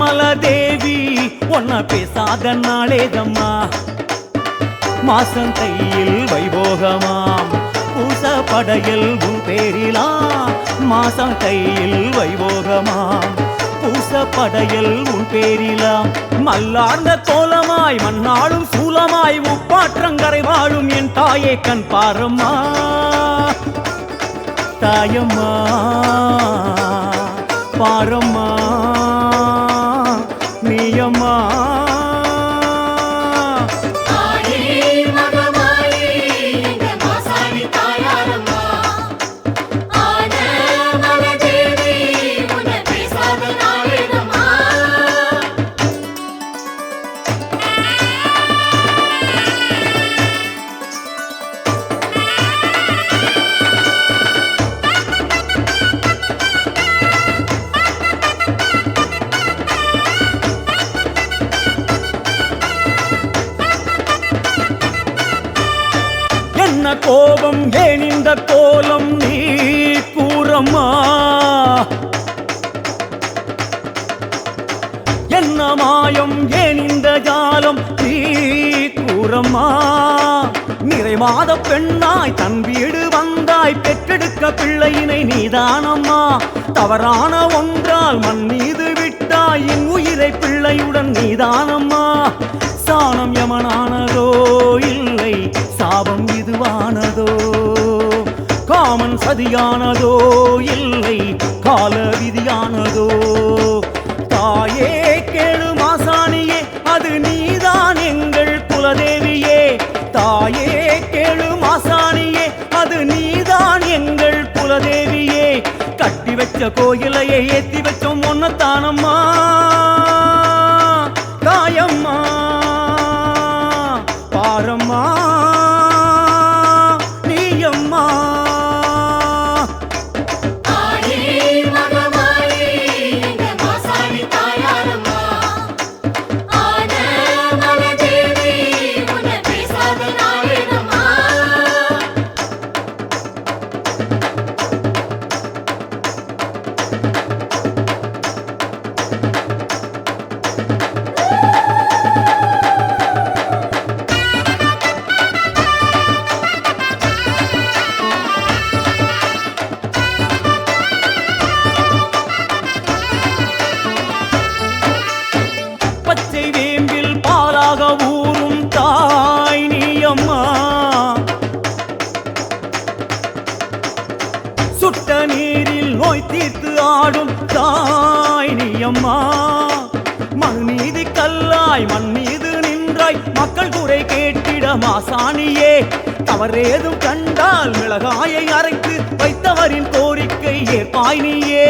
மலதேவி பொன்ன பேசாத நாளேதம்மா. மாசம் கையில் வைபோகமாம் பூச படையில் உன் பேரிலாம். மாசம் கையில் வைபோகமாம் பூச படையில் உன் பேரிலாம். மல்லார்ந்த கோலமாய் மண்ணாளும் சூலமாய் உப்பாற்றங்கரை வாழும் என் தாயே கண் பாரம்மா. தாயம்மா பாரம்மா நீயம்மா. கோபம் ஏன் இந்த கோலம் நீ கூறம்மா. என்ன மாயம் ஏன் இந்த ஜாலம் நீ கூறம்மா. நிறைமாத பெண்ணாய் தன் வீடு வந்தாய் பெற்றெடுக்க பிள்ளையினை நீதானம்மா. தவறான ஒன்றால் மண் மீது விட்டாய் என் உயிரை பிள்ளையுடன் நீதானம்மா. சாணம் யமனானதோ இல்லை சாபம் இதுவானதோ. காமன் சதியானதோ இல்லை கால விதியானதோ. தாயே கேளு மாசாணியே அது நீதான் எங்கள் குலதேவியே. தாயே கேளு மாசாணியே அது நீதான் எங்கள் குலதேவியே. பஞ்ச கோயிலையே ஏத்தி வச்சோம் ஒன்னத்தானம்மா தாயம்மா பாரம்மா நீயம்மா பச்சை வேம்பில் பாலாக ஊறும் தாய் நீயம்மா சுட்ட நீரில் நோய் தீர்த்து ஆடும் தாய் நீயம்மா மண் மீது கல்லாய் மண் மீது நின்றாய் மக்கள் குறை கேட்டிட மாசாணியே தவறேதும் கண்டால் மிளகாயை அரைத்து வைத்தவரின் கோரிக்கை ஏற்பாய் நீயே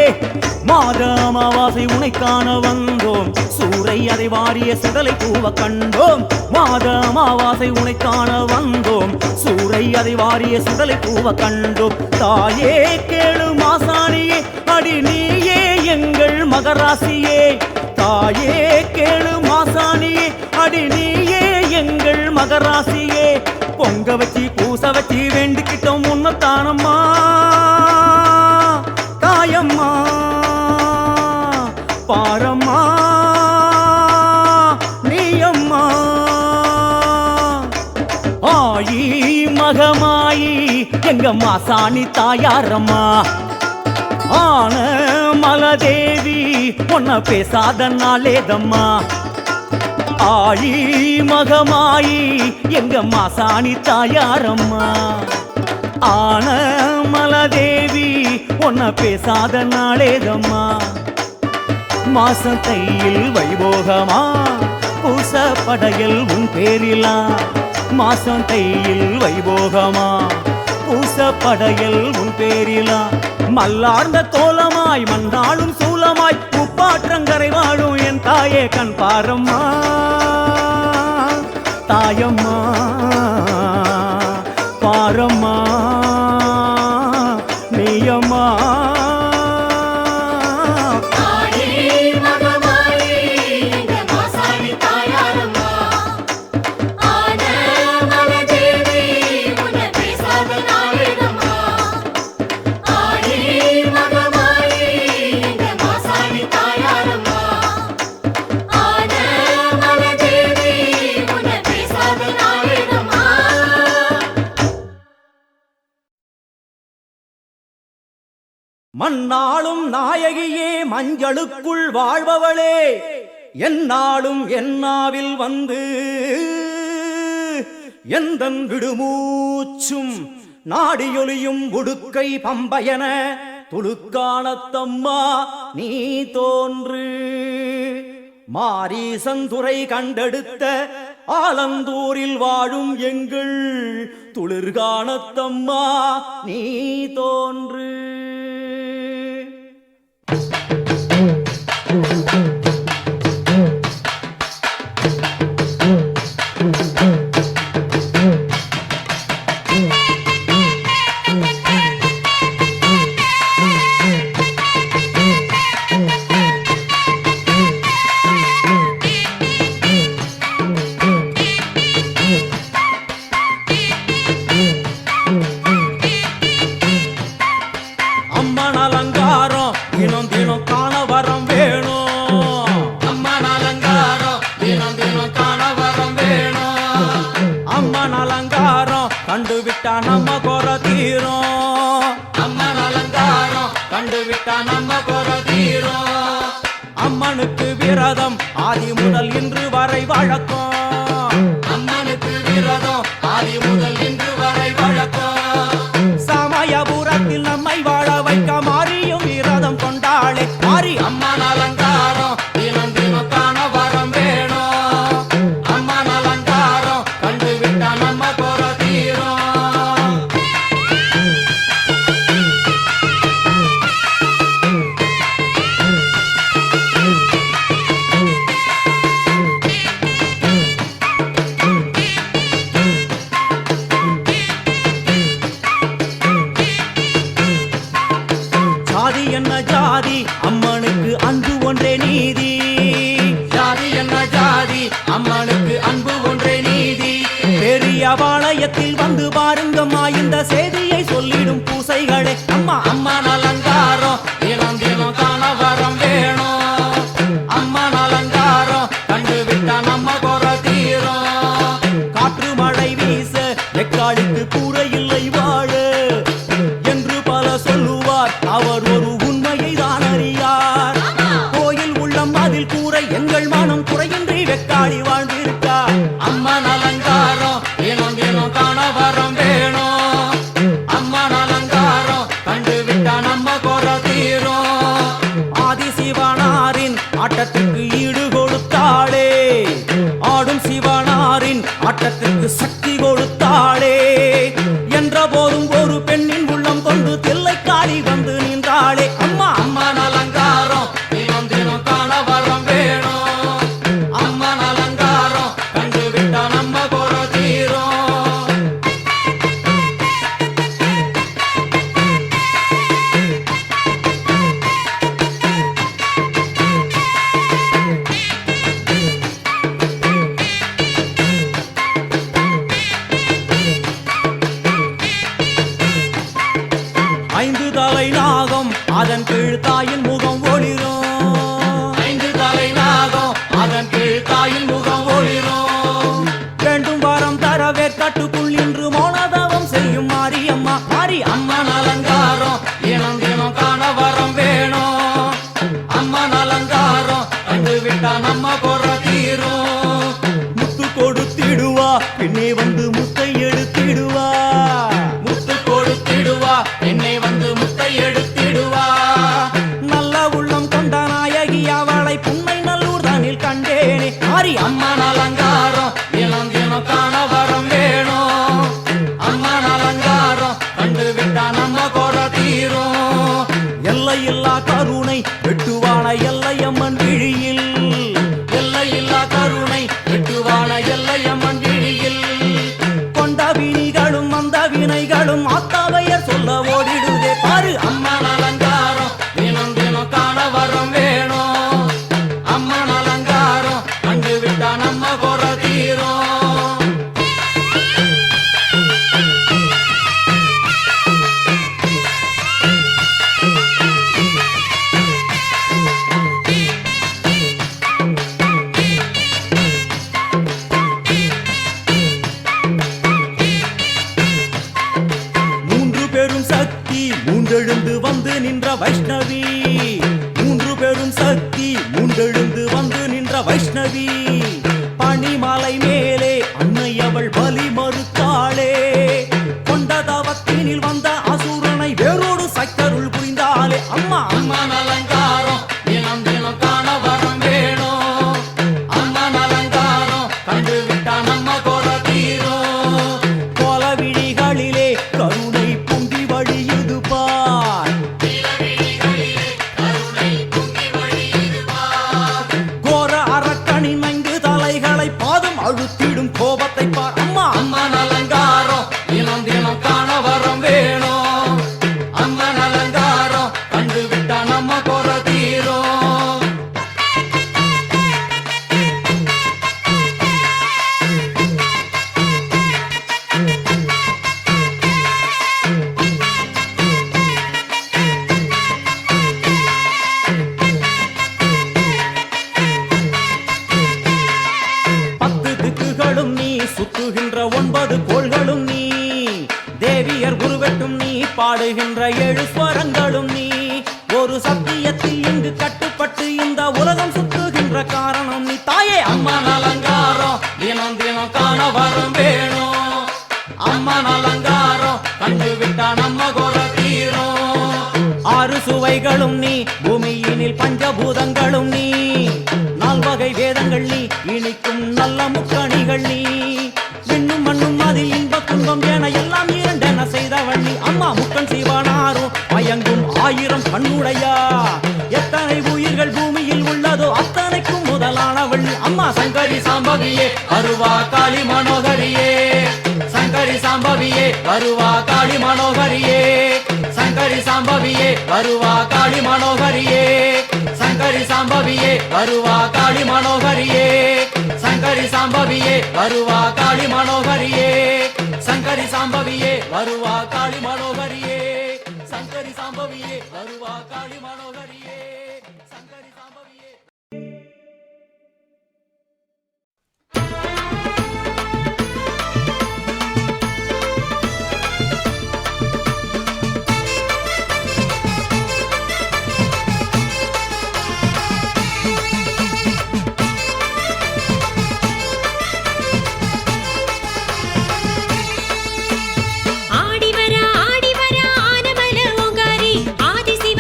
மாத அமாவாசை உனை காண வந்தோம் சூறை அதை வாரிய சுடலை பூவ கண்டோம் மாத அமாவாசை உனை காண வந்தோம் சூறை அதை வாரிய சுடலை பூவ கண்டோம் தாயே கேளு மாசாணியே அடி நீயே எங்கள் மகராசியே தாயே கேளு மாசாணியே அடி நீயே எங்கள் மகராசியே பொங்க வச்சி பூச வச்சி வேண்டிக்கிட்டோம் உன்னத்தானம்மா தாயம்மா பாரம்மா நீயம்மா ஆயி மகமாயி எங்க மாசாணி தாயாரம்மா ஆன மலதேவி உன்ன பேசாத நாளேதம்மா ஆயி மகமாயி எங்க மாசாணி தாயாரம்மா ஆன மலதேவி உன்ன பேசாத நாளேதம்மா மாசம் தையில் வைபோகமா பூச படையல் உன் பேரிலா மாசம் தையில் வைபோகமா பூச படையல் உன் பேரிலா மல்லார்ந்த கோலமாய் மண்ணாளும் சூலமாய் முப்பாற்றங்கரை வாழும் என் தாயே கண் பாரம்மா தாயம்மா பாரம்மா நீயம்மா மண்ணாளும் நாயகியே மஞ்சளுக்குள் வாழ்பவளே என்னாலும் என்னாவில் வந்து எந்தன் விடுமூச்சும் நாடியொலியும் உடுக்கை பம்பயன துளுக்கானத்தம்மா நீ தோன்று மாரீசந்துரை கண்டெடுத்த ஆலந்தூரில் வாழும் எங்கள் துளிர்கானத்தம்மா நீ தோன்று கண்டுவிட்டா நம்ம குற தீரும் அம்மன் அலங்காரம் கண்டுவிட்டா நம்ம குற தீரும் அம்மனுக்கு விரதம் ஆதி முதல் இன்று வரை வழக்கம் அம்மனுக்கு விரதம் ஆதி முதல் இன்று வரை வழக்கம் சமயபுரத்தில் நம்மை வாழ வைக்க மாறியும் விரதம் கொண்டாளே மாறி அம்மன் அலங்காரம் தினம் தினம் காண வரம் வேணும் அம்மன் அலங்காரம் கண்டுவிட்டா நம்ம குற தீரும் ஜாதி அம்மனுக்கு அன்பு ஒன்றே நீதி. ஜாதி என்ன ஜாதி அம்மனுக்கு அன்பு ஒன்றே நீதி. பெரிய பாளையத்தில் வந்து பாருங்கம்மா இந்த செய்தியை சொல்லிடும் பூசைகளே. அம்மா அம்மன் அலங்காரம் தினம் தினம் காண வரம் வேணும். அம்மன் அலங்காரம் கண்டு விட்டா நம்ம குறை தீரும். காற்று மழை வீச வெக்காளிக்கு கூரை இல்லை வாழ என்று பல சொல்லுவார். அவர் ஒரு உண்மையை தான் அறியார். கோயில் உள்ளம் அதில் கூரை எங்கள் மனம் குறையின்றி வெக்காளி வாழ்ந்திருக்கார். அம்மன் அலங்காரம் தினம் தினம் காண வரம் வேணும். அம்மன் அலங்காரம் கண்டு விட்டா நம்ம குறை தீரும். ஆதிசிவனாரின் ஆட்டத்துக்கு ஈடு கொடுத்தாளே. ஆடும் சிவனாரின் ஆட்டத்துக்கு சக்தி கொடுத்தாளே. என்ற போதும் ஒரு பெண்ணின் உள்ளம் கொண்டு தில்லைக்காளி வந்து நின்றாளே. அம்மா அம்மன் அலங்காரம் தினம் தினம் காண வரம் வேணும். அம்மன் அலங்காரம் கண்டு விட்டா நம்ம குறை தீரும். 5 தலை நாகம் அதன் கீழ் தாயின் முகம் ஒளிரும். 5 தலை நாகம் அதன் கீழ் தாயின் முகம் ஒளிரும். வேண்டும் வரம் தரவே கட்டுக்குள் இன்று மௌனதவம் செய்யும் மாரியம்மா. மாரி அம்மன் அலங்காரம் தினம் தினம் காண வரம் வேணும். அம்மன் அலங்காரம் கண்டு விட்டா நம்ம குறை தீரும். முத்து கொடுத்திடுவா பின்னே வந்து முத்தை எடுத்திடுவா. முத்து கொடுத்திடுவா என்னை வந்து முத்தை எடுத்திடுவா. நல்ல உள்ளம் கொண்ட நாயகி அவளை புன்னை நல்லூர் தானில் கண்டேனே. மாரி அம்மன் அலங்காரம் தினம் தினம் காண வரம் வேணும். அம்மன் அலங்காரம் கண்டு விட்டா நம்ம குறை தீரும். எல்லையில்லா கருணை வெட்டுவான எல்லையம்மன் விழியில். எல்லையில்லா கருணை வெட்டுவான எல்லையம்மன் விழியில். கொண்ட வினிகளும் அந்த வினைகளும் ஆத்தாவையர் சொல்ல ஓடிடுதே. பாரு அம்மன் அலங்காரம் தினம் தினம் காண வரம் வேணும். அம்மன் அலங்காரம் கண்டு விட்டா நம்ம குறை தீரும். மூன்று பெரும் சக்தி மூன்றெழுந்து வந்து நின்ற வைஷ்ணவி. மூன்று பெரும் சக்தி மூன்றெழுந்து வந்து நின்ற வைஷ்ணவி. பனிமலை மேலே அன்னை அவள் பலி மறுத்தாளே. கொண்ட தவத்தினில் வந்த அசுரனை வேரோடு சக்கருள் புரிந்தாளே. அம்மா அம்மன் அலங்காரம் தினம் தினம் காண வரம் வேணும். அம்மன் அலங்காரம் கண்டு விட்டா நம்ம குறை தீரும். கோல விழிகளிலே கருணை பொங்கி வழியுது பார். கோர அரக்கனின் 5 தலைகளை பாதம் அழுத்திடும் கோபத்தை பார். அம்மா அம்மன் அலங்காரம் தினம் தினம் காண வரம் வேணும். அம்மன் அலங்காரம் கண்டு விட்டா நம்ம குறை தீரும். பத்து திக்குகளும் நீ சுத்துகின்ற 9 கோள்களும் நீ. தேவியர் குருவெட்டும் நீ பாடுகின்ற 7 ஸ்வரங்களும் நீ. ஒரு சத்தியத்தில் இங்கு கட்டுப்பட்டு இந்த உலகம் சுத்துகின்ற காரணம் நீ தாயே. அம்மன் அலங்காரம் தினம் தினம் காண வரம் வேணும். அம்மன் அலங்காரம் கண்டு விட்டா நம்ம குறை தீரும். 6 சுவைகளும் நீ பூமியினில் பஞ்சபூதங்களும் நீ. 4 வகை வேதங்கள் நீ இனிக்கும் நல்ல முக்கணிகள் நீ. விண்ணும் மண்ணும் அதில் இன்ப துன்பம் என எல்லாம் இரண்டென செய்தவள் நீ. அம்மா முக்கன் சிவனாரும் மயங்கும் 1000 கண்ணுடையா. எத்தனை உயிர்கள் பூமியில் உள்ளதோ அத்தனைக்கும் முதலானவள் நீ. அம்மா சங்கரி சாம்பவியே வருவா காளி மனோகரியே. சங்கரி சாம்பவியே வருவா காளி மனோகரியே. சங்கரி சாம்பவியே சாம்பவியே வருவா காளி மனோகரியே சங்கரி சாம்பவியே வருவா காளி மனோகரியே சங்கரி சாம்பவியே வருவா காளி மனோகரியே சங்கரி சாம்பவியே வருவா காளி மனோகரியே சங்கரி சாம்பவியே வருவா காளி மனோகரியே சங்கரி சாம்பவியே ஆடி வரா ஆனமல ஓங்காரி ஆதிசி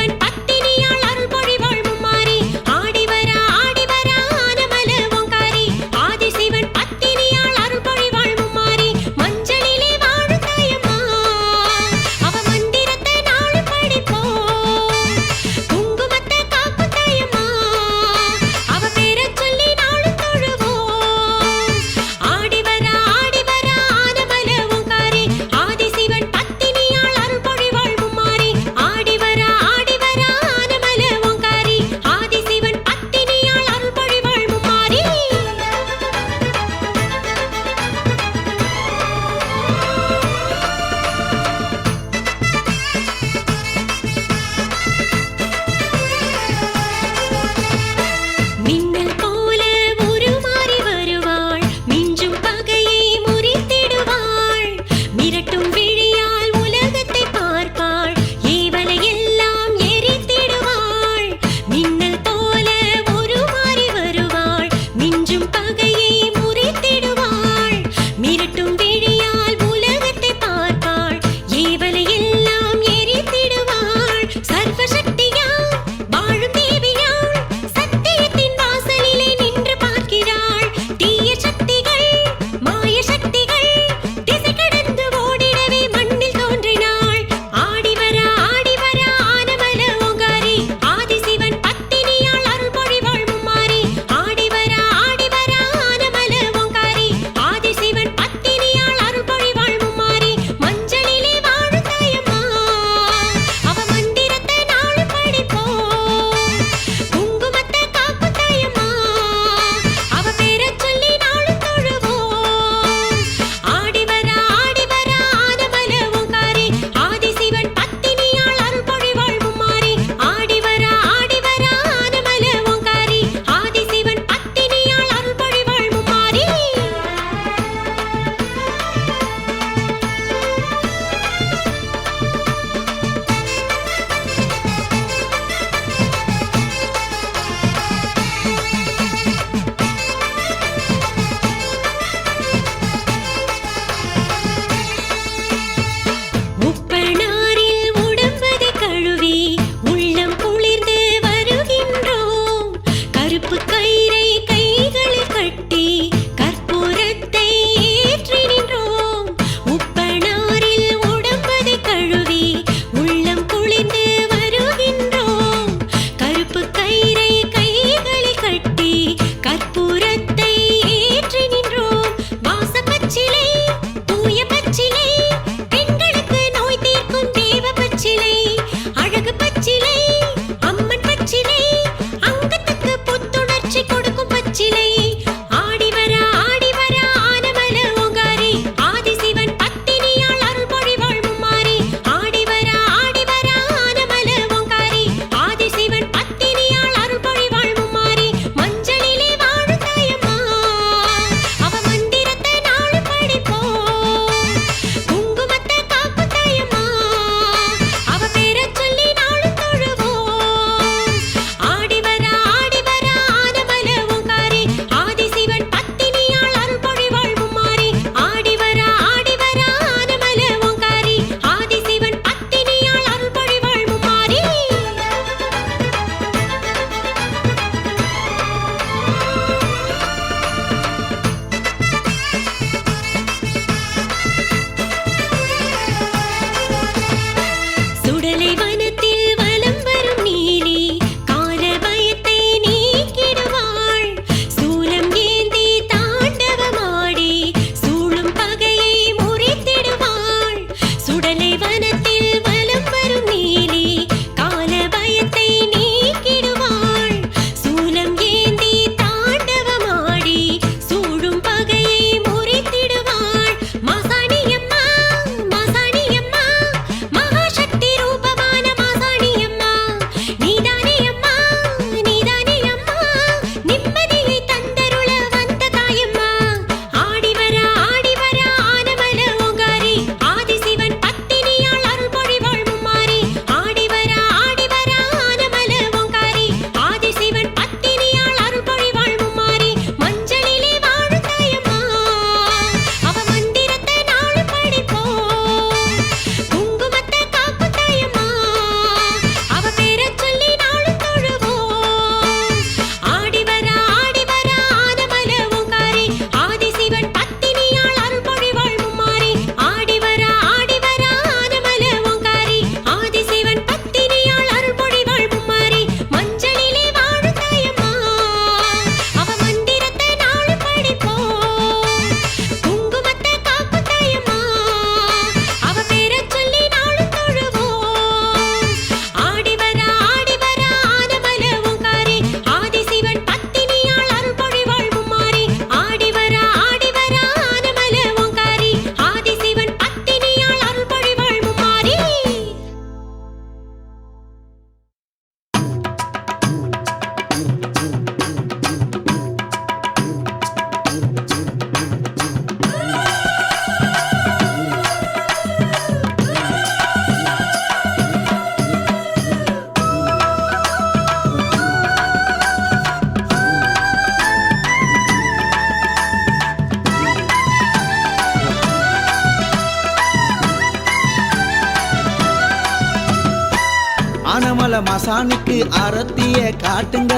ஆனமல மசானிக்கு அரத்திய காட்டுங்க,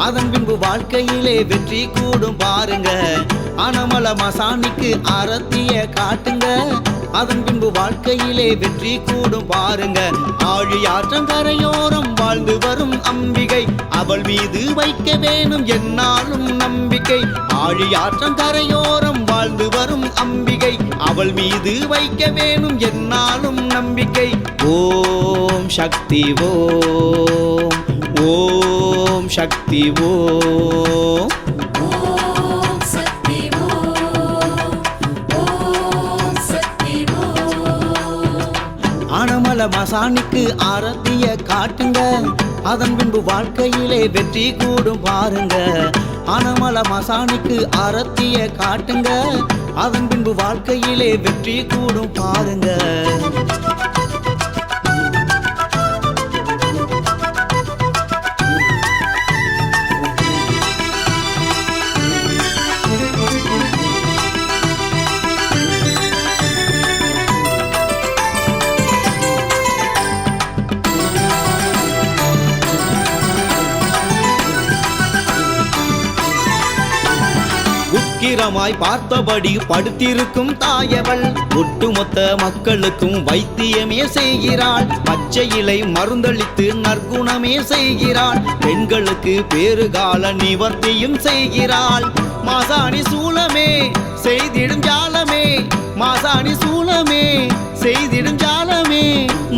அதன் பின்பு வாழ்க்கையிலே வெற்றி கூடும் பாருங்க. ஆனமல மசானிக்கு அரத்திய காட்டுங்க, அதன் பின்பு வாழ்க்கையிலே வெற்றி கூடும் பாருங்க. ஆழி ஆற்றங்கரையோரம் வாழ்ந்து வரும் அம்பிகை, அவள் மீது வைக்க வேணும் என்னாலும் நம்பிக்கை. ஆழி ஆற்றங்கரையோரம் வாழ்ந்து வரும் அம்பிகை, அவள் மீது வைக்க வேணும் என்னாலும் நம்பிக்கை. ஓம் சக்தி ஓம், ஓம் சக்தி ஓம். ஓம் சக்தி ஓம், ஓம் சக்தி ஓம். ஆனமல மசானிக்கு ஆரத்திய காட்டுங்க, அதன் பின்பு வாழ்க்கையிலே வெற்றி கூடும் பாருங்க. ஆனமல மசானிக்கு ஆரத்திய காட்டுங்க, அதன் பின்பு வாழ்க்கையிலே வெற்றி கூடும் பாருங்க. உக்கிரமாய் பார்த்தபடி படுத்திருக்கும் தாயவள், ஒட்டுமொத்த மக்களுக்கும் வைத்தியமே செய்கிறாள். பச்சை இலை மருந்தளித்து நற்குணமே செய்கிறாள். பெண்களுக்கு பேறுகால நிவர்த்தியும் செய்கிறாள். மாசாணி சூலமே செய்திடும் ஜாலமே, மாசாணி சூலமே செய்திடும் ஜாலமே.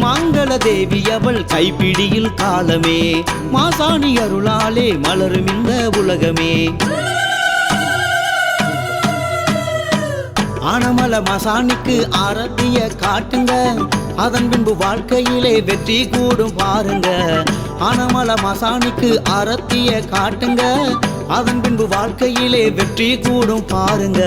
மங்கள தேவி அவள் கைப்பிடியில் காலமே, மாசாணி அருளாலே மலரும் இந்த உலகமே. ஆனமல மசானிக்கு ஆரத்திய காட்டுங்க, அதன் பின்பு வாழ்க்கையிலே வெற்றி கூடும் பாருங்க. ஆனமல மசானிக்கு ஆரத்திய காட்டுங்க, அதன் பின்பு வாழ்க்கையிலே வெற்றி கூடும் பாருங்க.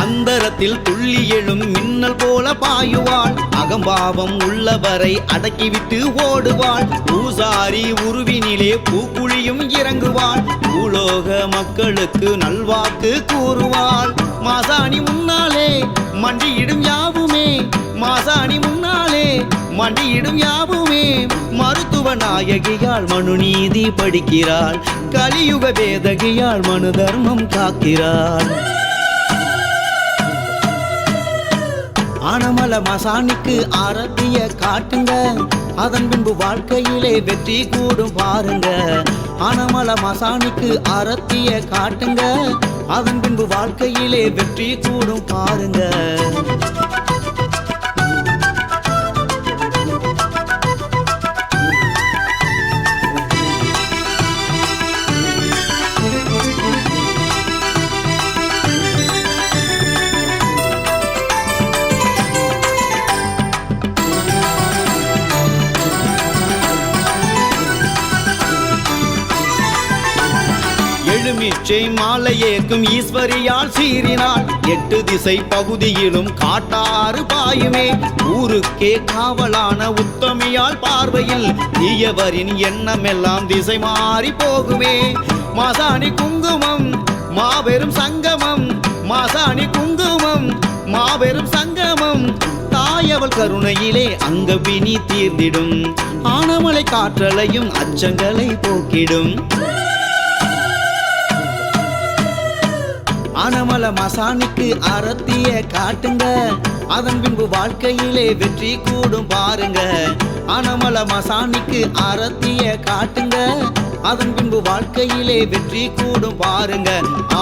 அந்தரத்தில் துள்ளி எழும் மின்னல் போல பாயுவாள். அகம்பாவம் உள்ளவரை அடக்கிவிட்டு ஓடுவாள். பூசாரி உருவினிலே பூக்குழியும் இறங்குவாள். பூலோக மக்களுக்கு நல்வாக்கு கூறுவாள். மாசாணி முன்னாலே மண்டியிடும் யாவுமே, மாசாணி முன்னாலே மண்டியிடும் யாவுமே. மருத்துவ நாயகியால் மனுநீதி படிக்கிறாள். கலியுக வேதகியால் மனு தர்மம் காக்கிறாள். ஆனமல மசானிக்கு ஆரத்திய காட்டுங்க, அதன் பின்பு வாழ்க்கையிலே வெற்றி கூடும் பாருங்க. ஆனமல மசானிக்கு ஆரத்திய காட்டுங்க, அதன் பின்பு வாழ்க்கையிலே வெற்றி கூடும் பாருங்க. எழுமிச்சை மாலை ஏற்கும் ஈஸ்வரியால் சீறினாள். 8 திசை பகுதியிலும் காட்டாறு பாயுமே. ஊருக்கே காவலான உத்தமியால் பார்வையில் தீயவரின் எண்ணமெல்லாம் திசை மாறி போகுமே. மாசாணி குங்குமம் மாபெரும் சங்கமம், மாசாணி குங்குமம் மாபெரும் சங்கமம். தாயவள் கருணையிலே அங்க பிணி தீர்ந்திடும். ஆனமலை காற்றலையும் அச்சங்களை போக்கிடும். ஆனமல மசானிக்கு அரத்திய காட்டுங்க, அதன் பின்பு வாழ்க்கையிலே வெற்றி கூடும் பாருங்க. ஆனமல மசானிக்கு அரத்திய காட்டுங்க, அதன் பின்பு வாழ்க்கையிலே வெற்றி கூடும் பாருங்க.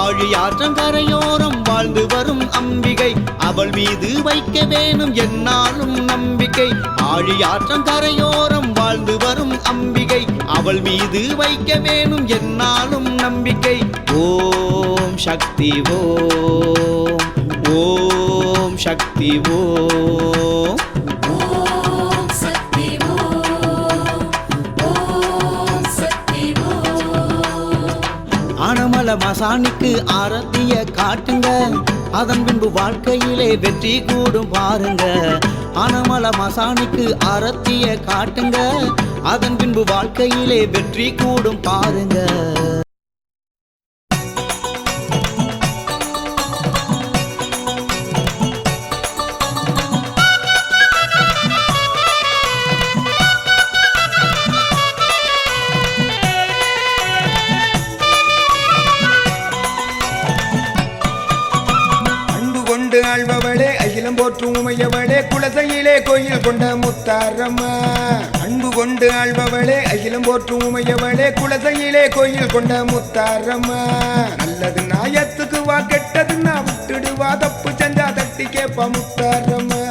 ஆழி ஆற்றங்கரையோரம் வாழ்ந்து வரும் அம்பிகை, அவள் மீது வைக்க வேணும் என்னாலும் நம்பிக்கை. ஆழி ஆற்றங்கரையோரம் வாழ்ந்து வரும் அம்பிகை, அவள் மீது வைக்க வேணும் என்னாலும் நம்பிக்கை. ஓம் சக்தி ஓம், ஓம் சக்தி ஓம். ஓம் சக்தி ஓம், ஓம் சக்தி ஓம். ஆனமல மசானிக்கு ஆரத்திய காட்டுங்க, அதன் பின்பு வாழ்க்கையிலே வெற்றி கூடும் பாருங்க. ஆனமல மசானிக்கு ஆரத்திய காட்டுங்க, அதன் பின்பு வாழ்க்கையிலே வெற்றி கூடும் பாருங்க. ஆழ்பவளே அகிலம் போற்றும் உமையவளே குலசையிலே கோயில் கொண்ட முத்தாரம்மா. அன்பு கொண்டு ஆழ்பவளே அகிலம் போற்றும் உமையவளே குலசையிலே கோயில் கொண்ட முத்தாரம்மா. நல்லது நாயத்துக்கு வா கெட்டது நான் விட்டுடுவா தப்பு செஞ்சா தட்டி கேப்பா முத்தாரம்மா.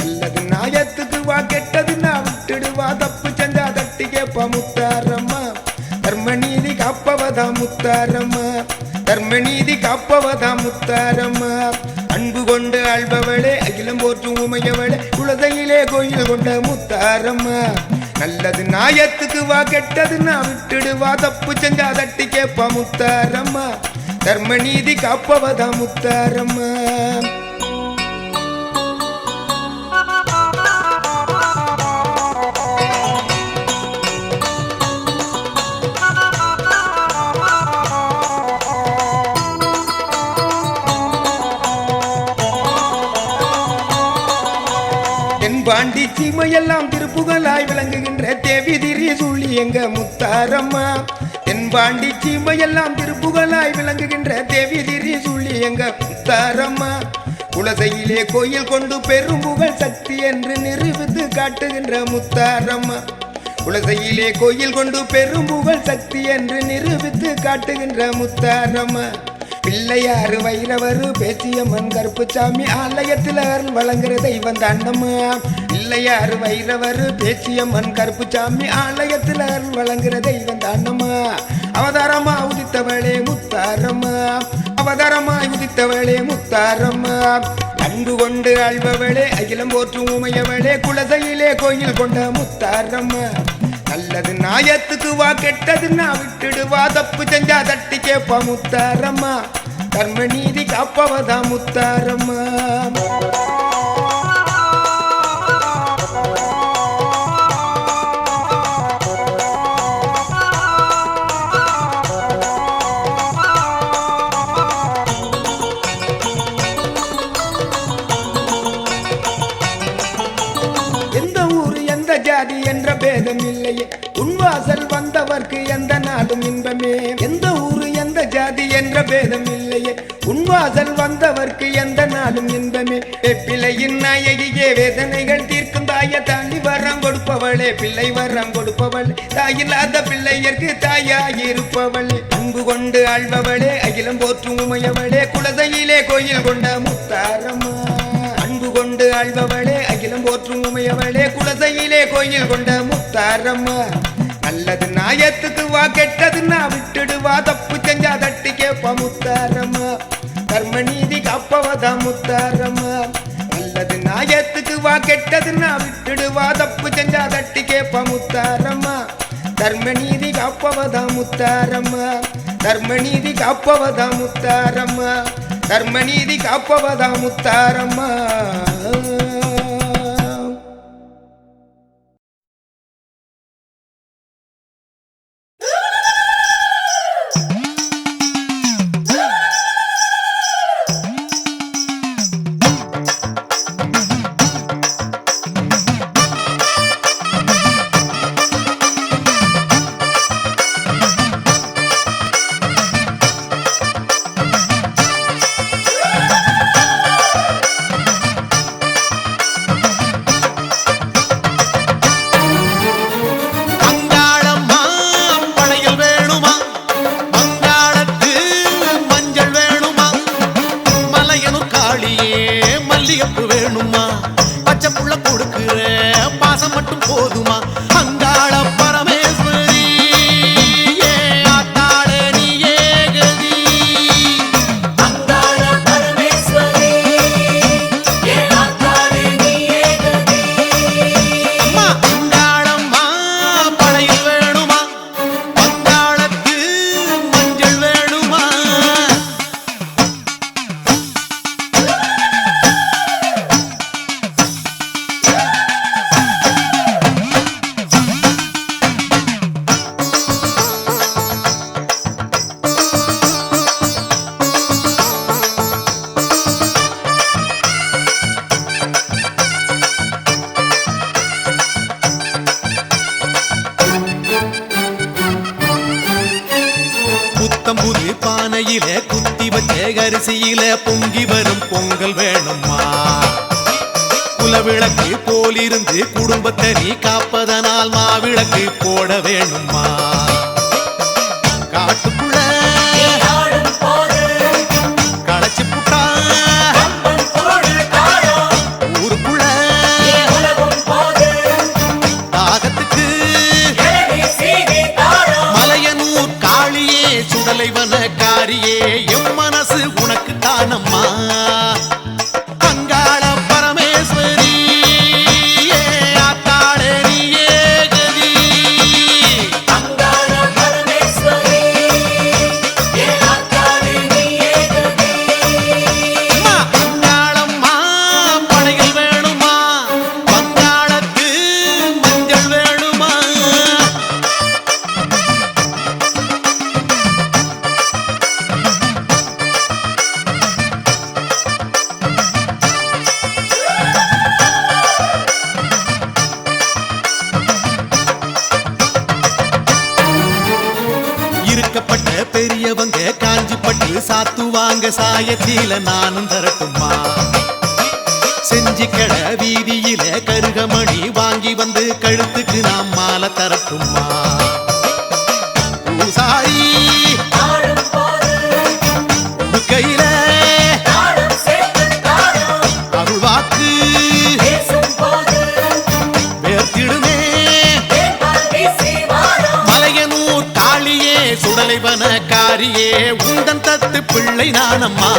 நல்லது நாயத்துக்கு வா கெட்டது நான் விட்டுடுவா தப்பு செஞ்சா தட்டி கேப்பா முத்தாரம்மா. தர்மநீதி காப்பவதா முத்தாரம்மா. தர்மநீதி காப்பவதா முத்தாரம்மா. அன்பு கொண்டு ஆழ்பவளே அகிலம் போற்றும் உமையவளே குலசையிலே கோயில் கொண்ட முத்தாரம்மா. நல்லது நாயத்துக்கு வா கெட்டது நான் விட்டுடுவா தப்பு செஞ்சா தட்டி கேப்பா முத்தாரம்மா. தர்மநீதி காப்பவதா முத்தாரம்மா. பாண்டி சீமையெல்லாம் திருப்புகளாய் விளங்குகின்ற தேவி திரி சொல்லி எங்க முத்தாரம்மா. என் பாண்டி சீமையெல்லாம் திருப்புகளாய் விளங்குகின்ற தேவி திரி சொல்லி எங்க முத்தாரம்மா. குலசையிலே கோயில் கொண்டு பெரும் புகழ் சக்தி என்று நிரூபித்து காட்டுகின்ற முத்தாரம்மா. குலசையிலே கோயில் கொண்டு பெரும் புகழ் சக்தி என்று நிரூபித்து காட்டுகின்ற முத்தாரம்மா. பிள்ளையாறு வைரவரு பேச்சியம்மன் கருப்புசாமி ஆலயத்தில் அருள் வழங்குற தெய்வம் தாண்டம்மா. பிள்ளையாறு வைரவரு பேச்சியம்மன் கருப்புசாமி ஆலயத்தில் அருள் வழங்குற தெய்வம் தாண்டம்மா. அவதாரமா உதித்தவளே முத்தாரம்மா. அவதாரமா உதித்தவளே முத்தாரம்மா. அன்பு கொண்டு ஆழ்பவளே அகிலம் போற்றும் உமையவளே குலசையிலே கோயில் கொண்ட முத்தாரம்மா. நல்லது நாயத்துக்கு வா கெட்டது நான் விட்டுடுவா தப்பு செஞ்சா தட்டி கேப்பா முத்தாரம்மா. தர்மநீதி காப்பவதா முத்தாரம்மா. ஜாதி என்ற பேதம் இல்லையே உன்வாசல் வந்தவர்க்கு எந்த நாடும் இன்பமே. எந்த ஊரு எந்த ஜாதி என்ற பேதம் இல்லையே உன்வாசல் வந்தவர்க்கு எந்த நாடும் இன்பமே. பிள்ளையின் நாயகியே வேதனைகள் தீர்க்கும் தாய தாண்டி வரம் கொடுப்பவளே பிள்ளை வரம் கொடுப்பவள் தாயில்லாத பிள்ளையர்க்கு தாயாகி இருப்பவளே. அன்பு கொண்டு ஆழ்பவளே அகிலம் போற்றும் உமையவளே குலசையிலே கோயில் கொண்ட முத்தாரம்மா. அன்பு கொண்டு ஆழ்பவளே அகிலம் போற்றும் உமையவளே குலசையிலே கோயில் கொண்ட முத்தாரம்மா. நல்லது நாயத்துக்கு வா கெட்டது நான் விட்டுடுவா தப்பு செஞ்சா தட்டி கேப்பா முத்தாரம்மா. தர்மநீதி காப்பவதா முத்தாரம்மா. நல்லது நாயத்துக்கு வா கெட்டது நான் விட்டுடுவா தப்பு செஞ்சா தட்டி கேப்பா முத்தாரம்மா. தர்மநீதி காப்பவதா முத்தாரம்மா. தர்மநீதி காப்பவதா முத்தாரம்மா. தர்மநீதி காப்பவதா முத்தாரம்மா. சட்டியில குத்தி வச்ச அரிசியில பொங்கி வரும் பொங்கல் வேணுமா குலவிளக்கு போலிருந்து குடும்பத்தை நீ காப்பதனால் மாவிளக்கு போட வேணுமா காட்டுக்குள்ள களைச்சு புட்டா ஊருக்குள்ள தாகத்துக்கு மலையனூர் காளியே சுடலைவன காரியே எம் மனசு உனக்கு தானம்மா அங்காள பரமேஸ்வரி ஆத்தாளே நீயே கதி அங்காளம்மா படைகள் வேணுமா பங்காளத்து மஞ்சள் வேணுமா இருக்கப்பட்ட பெரியவங்க காஞ்சிப்பட்டு சாத்துவாங்க சாயத்தில நானும் தரட்டுமா செஞ்சி கட வீதியில கருகமணி வாங்கி வந்து கழுத்துக்கு நாம் மாலை தரட்டுமா பூசாரி கையில அருள்வாக்கு வேர்த்திடுமே மலையனூர் காளியே சுடலைவன காரியே உந்தன் தத்து பிள்ளை நானம்மா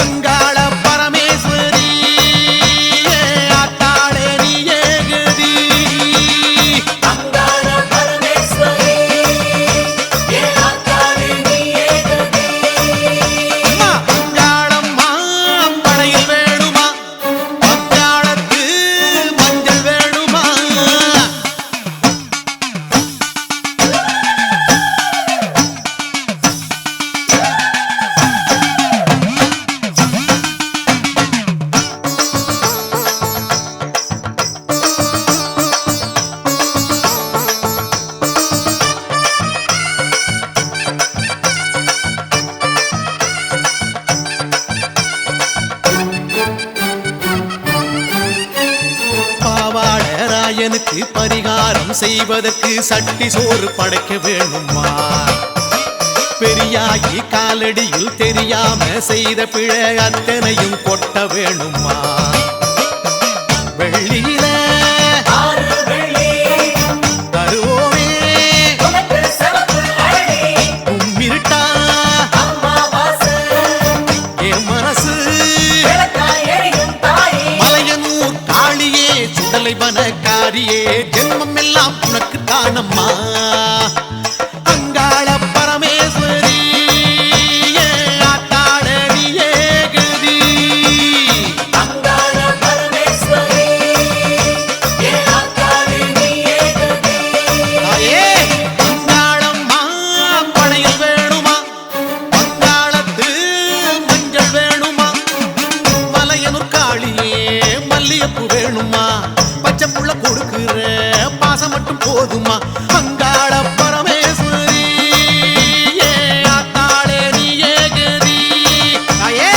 அங்காள பரமேஸ்வரி ஆத்தாளே நீயே கதி அம்மா அங்காளம்மா படையில் வேணுமா பங்காளத்து மஞ்சள் வேணுமா பாவாட ராயனுக்கு பரிகாரம் செய்வதற்கு சட்டி சோறு படைக்க வேணுமா பெரியாகி காலடியில் தெரியாம செய்த பிழை அத்தனையும் கொட்ட வேணுமா வெள்ளியில தருவோமே கும்மிருட்டா என் மனசு மலையனூர் காளியே சுடலைவன காரியே ஜென்மம் எல்லாம் உனக்கு தானம்மா அங்காள பரமேஸ்வரி ஆத்தாளே நீயே கதி தாயே அங்காளம்மா படையில் வேணுமா பங்காளத்து மஞ்சள் வேணுமா மலையனூர் காளியே மல்லியப்பூ வேணுமா பச்சை புள்ள கொடுக்கிற பாசம் மட்டும் போதுமா அங்காள பரமேஸ்வரி ஆத்தாளே நீயே கதி தாயே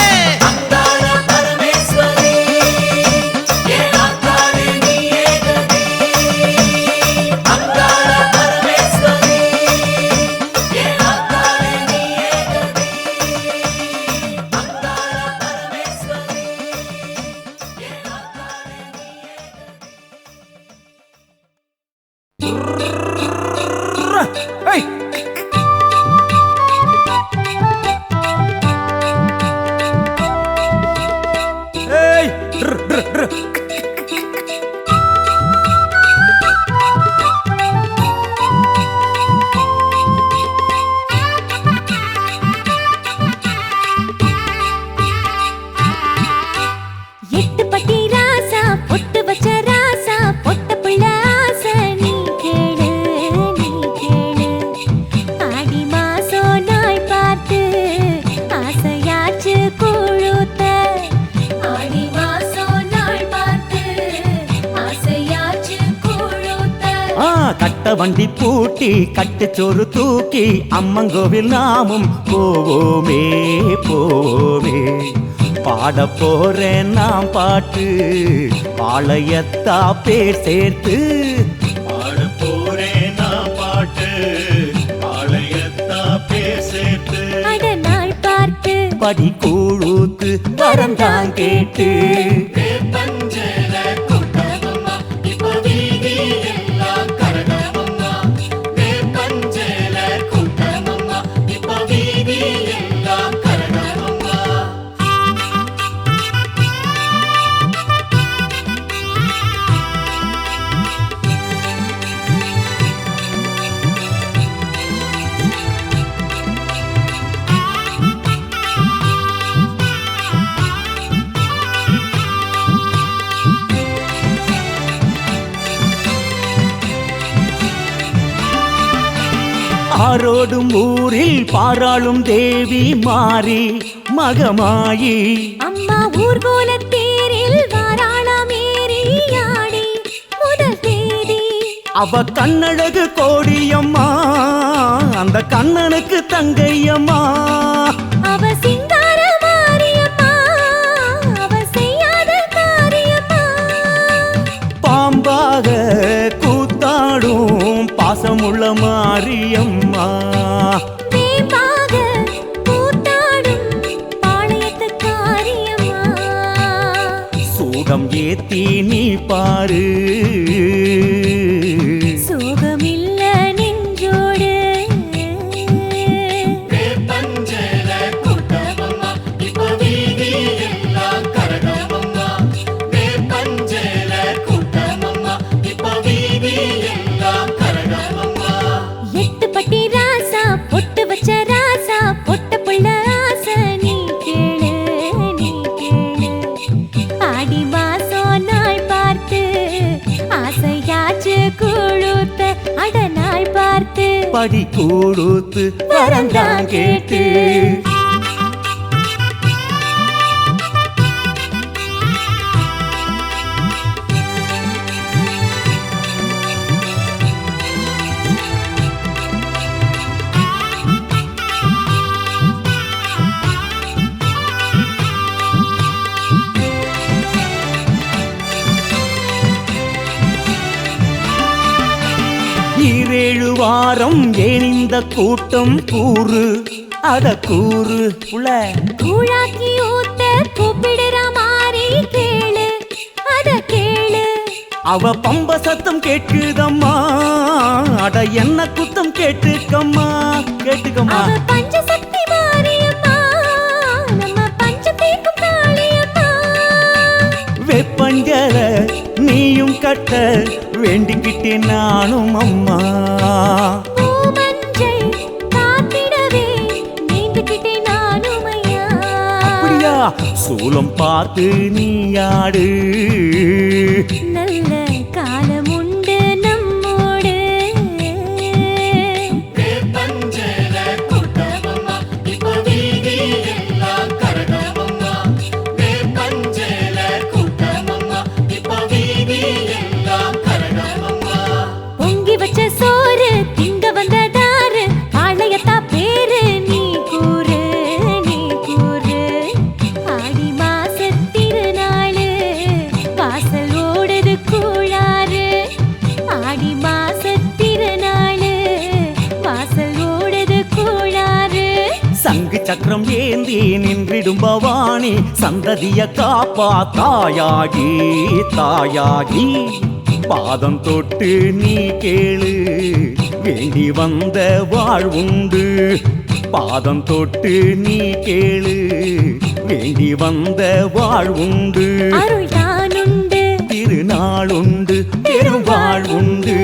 Ding, ding, ding. கட்ட வண்டி பூட்டி கட்டுச்சோறு தூக்கி அம்மங்கோவில் நாமும் போவோமே போவோமே. பாட போறேன் நாம் பாட்டு பாளையத்தா பேர் சேர்த்து. பாட போறேன் நாம் பாட்டு பாளையத்தா பேர் சேர்த்து. நாள் பார்த்து படி கூழுத்து வரந்தான் கேட்டு. ஆரோடும் ஊரில் பாராளும் தேவி மாறி மகமாயி. அம்மா ஊர்கோல தேரில் வாராளமேரி ஆடி முதல் தேதி. அவ கண்ணழகு கோடியம்மா அந்த கண்ணனுக்கு தங்கையம்மா. அவ சிங்கார மாரியம்மா அவ செய்யாத காரியம்மா. பாம்பாக கூத்தாடும் பாசமுள்ள மாரியம்மா. வேம்பாக கூத்தாடும் பாளையத்து காரியம்மா. சூடம் ஏத்தி நீ பாரு சோகமில்ல நெஞ்சோடு. எட்டு பட்டி ராசா பொட்டு வச்ச ராசா பொட்ட புள்ள ஆசை நீ கேளு நீ கேளு. ஆடி மாசம் நாள் பார்த்து ஆசையாச்சு குழுத்த அட நாள் பார்த்து. படி கூடுத்து வரந்தான் கேட்டு. ஈரேழு வாரம் ஏன் இந்த கூட்டம் கூறு அத கூறு புள்ள. கூழாக்கி ஊத்த கூப்பிடுற மாதிரி கேளு அத கேளு. அவ பம்ப சத்தம் கேட்குதம்மா அட என்ன குத்தம் கேட்டுக்கம்மா கேட்டுக்கம்மா. அவ பஞ்சசக்தி மாரியம்மா நம்ம பஞ்ச தீர்க்கும் காளியம்மா. வெப்பஞ்சல நீயும் கட்ட வேண்டிக்கிட்டேன் நானும் அம்மா. பூமஞ்சை காத்திடவே நீந்துக்கிட்டே நானும் ஐயா. அப்படியா சூலம் பார்த்து நீயாடு. நல்ல காலம் உண்டு நம்மோடு. பொங்கி வச்ச சோறு திங்க வந்ததாரு பாளையத்தா பேரு நீ கூறு நீ கூறு. ஆடி மாச திருநாளு வாசல் ஓடுது கூழாறு. ஆடி மாச திருநாளு வாசல் ஓடுது கூழாறு. சங்கு சக்கரம் ஏந்தி நின்றிடும் பவானி சந்ததிய காப்பா தாயாகி தாயாகி. பாதம் தொட்டு நீ கேளு வேண்டி வந்த வாழ்வுண்டு. பாதம் தொட்டு நீ கேளு வேண்டி வந்த வாழ்வுண்டு. அருள் தானுண்டு திருநாளுண்டு பெருவாழ்வுண்டு.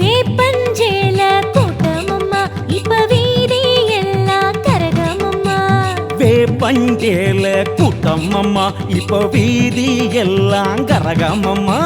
வேப்பஞ்சேல கூட்டமம்மா இப்ப வீதி எல்லாம் கரகமம்மா. வேப்பஞ்சேல கூட்டம் அம்மா இப்ப வீதி எல்லாம் கரகமம்மா.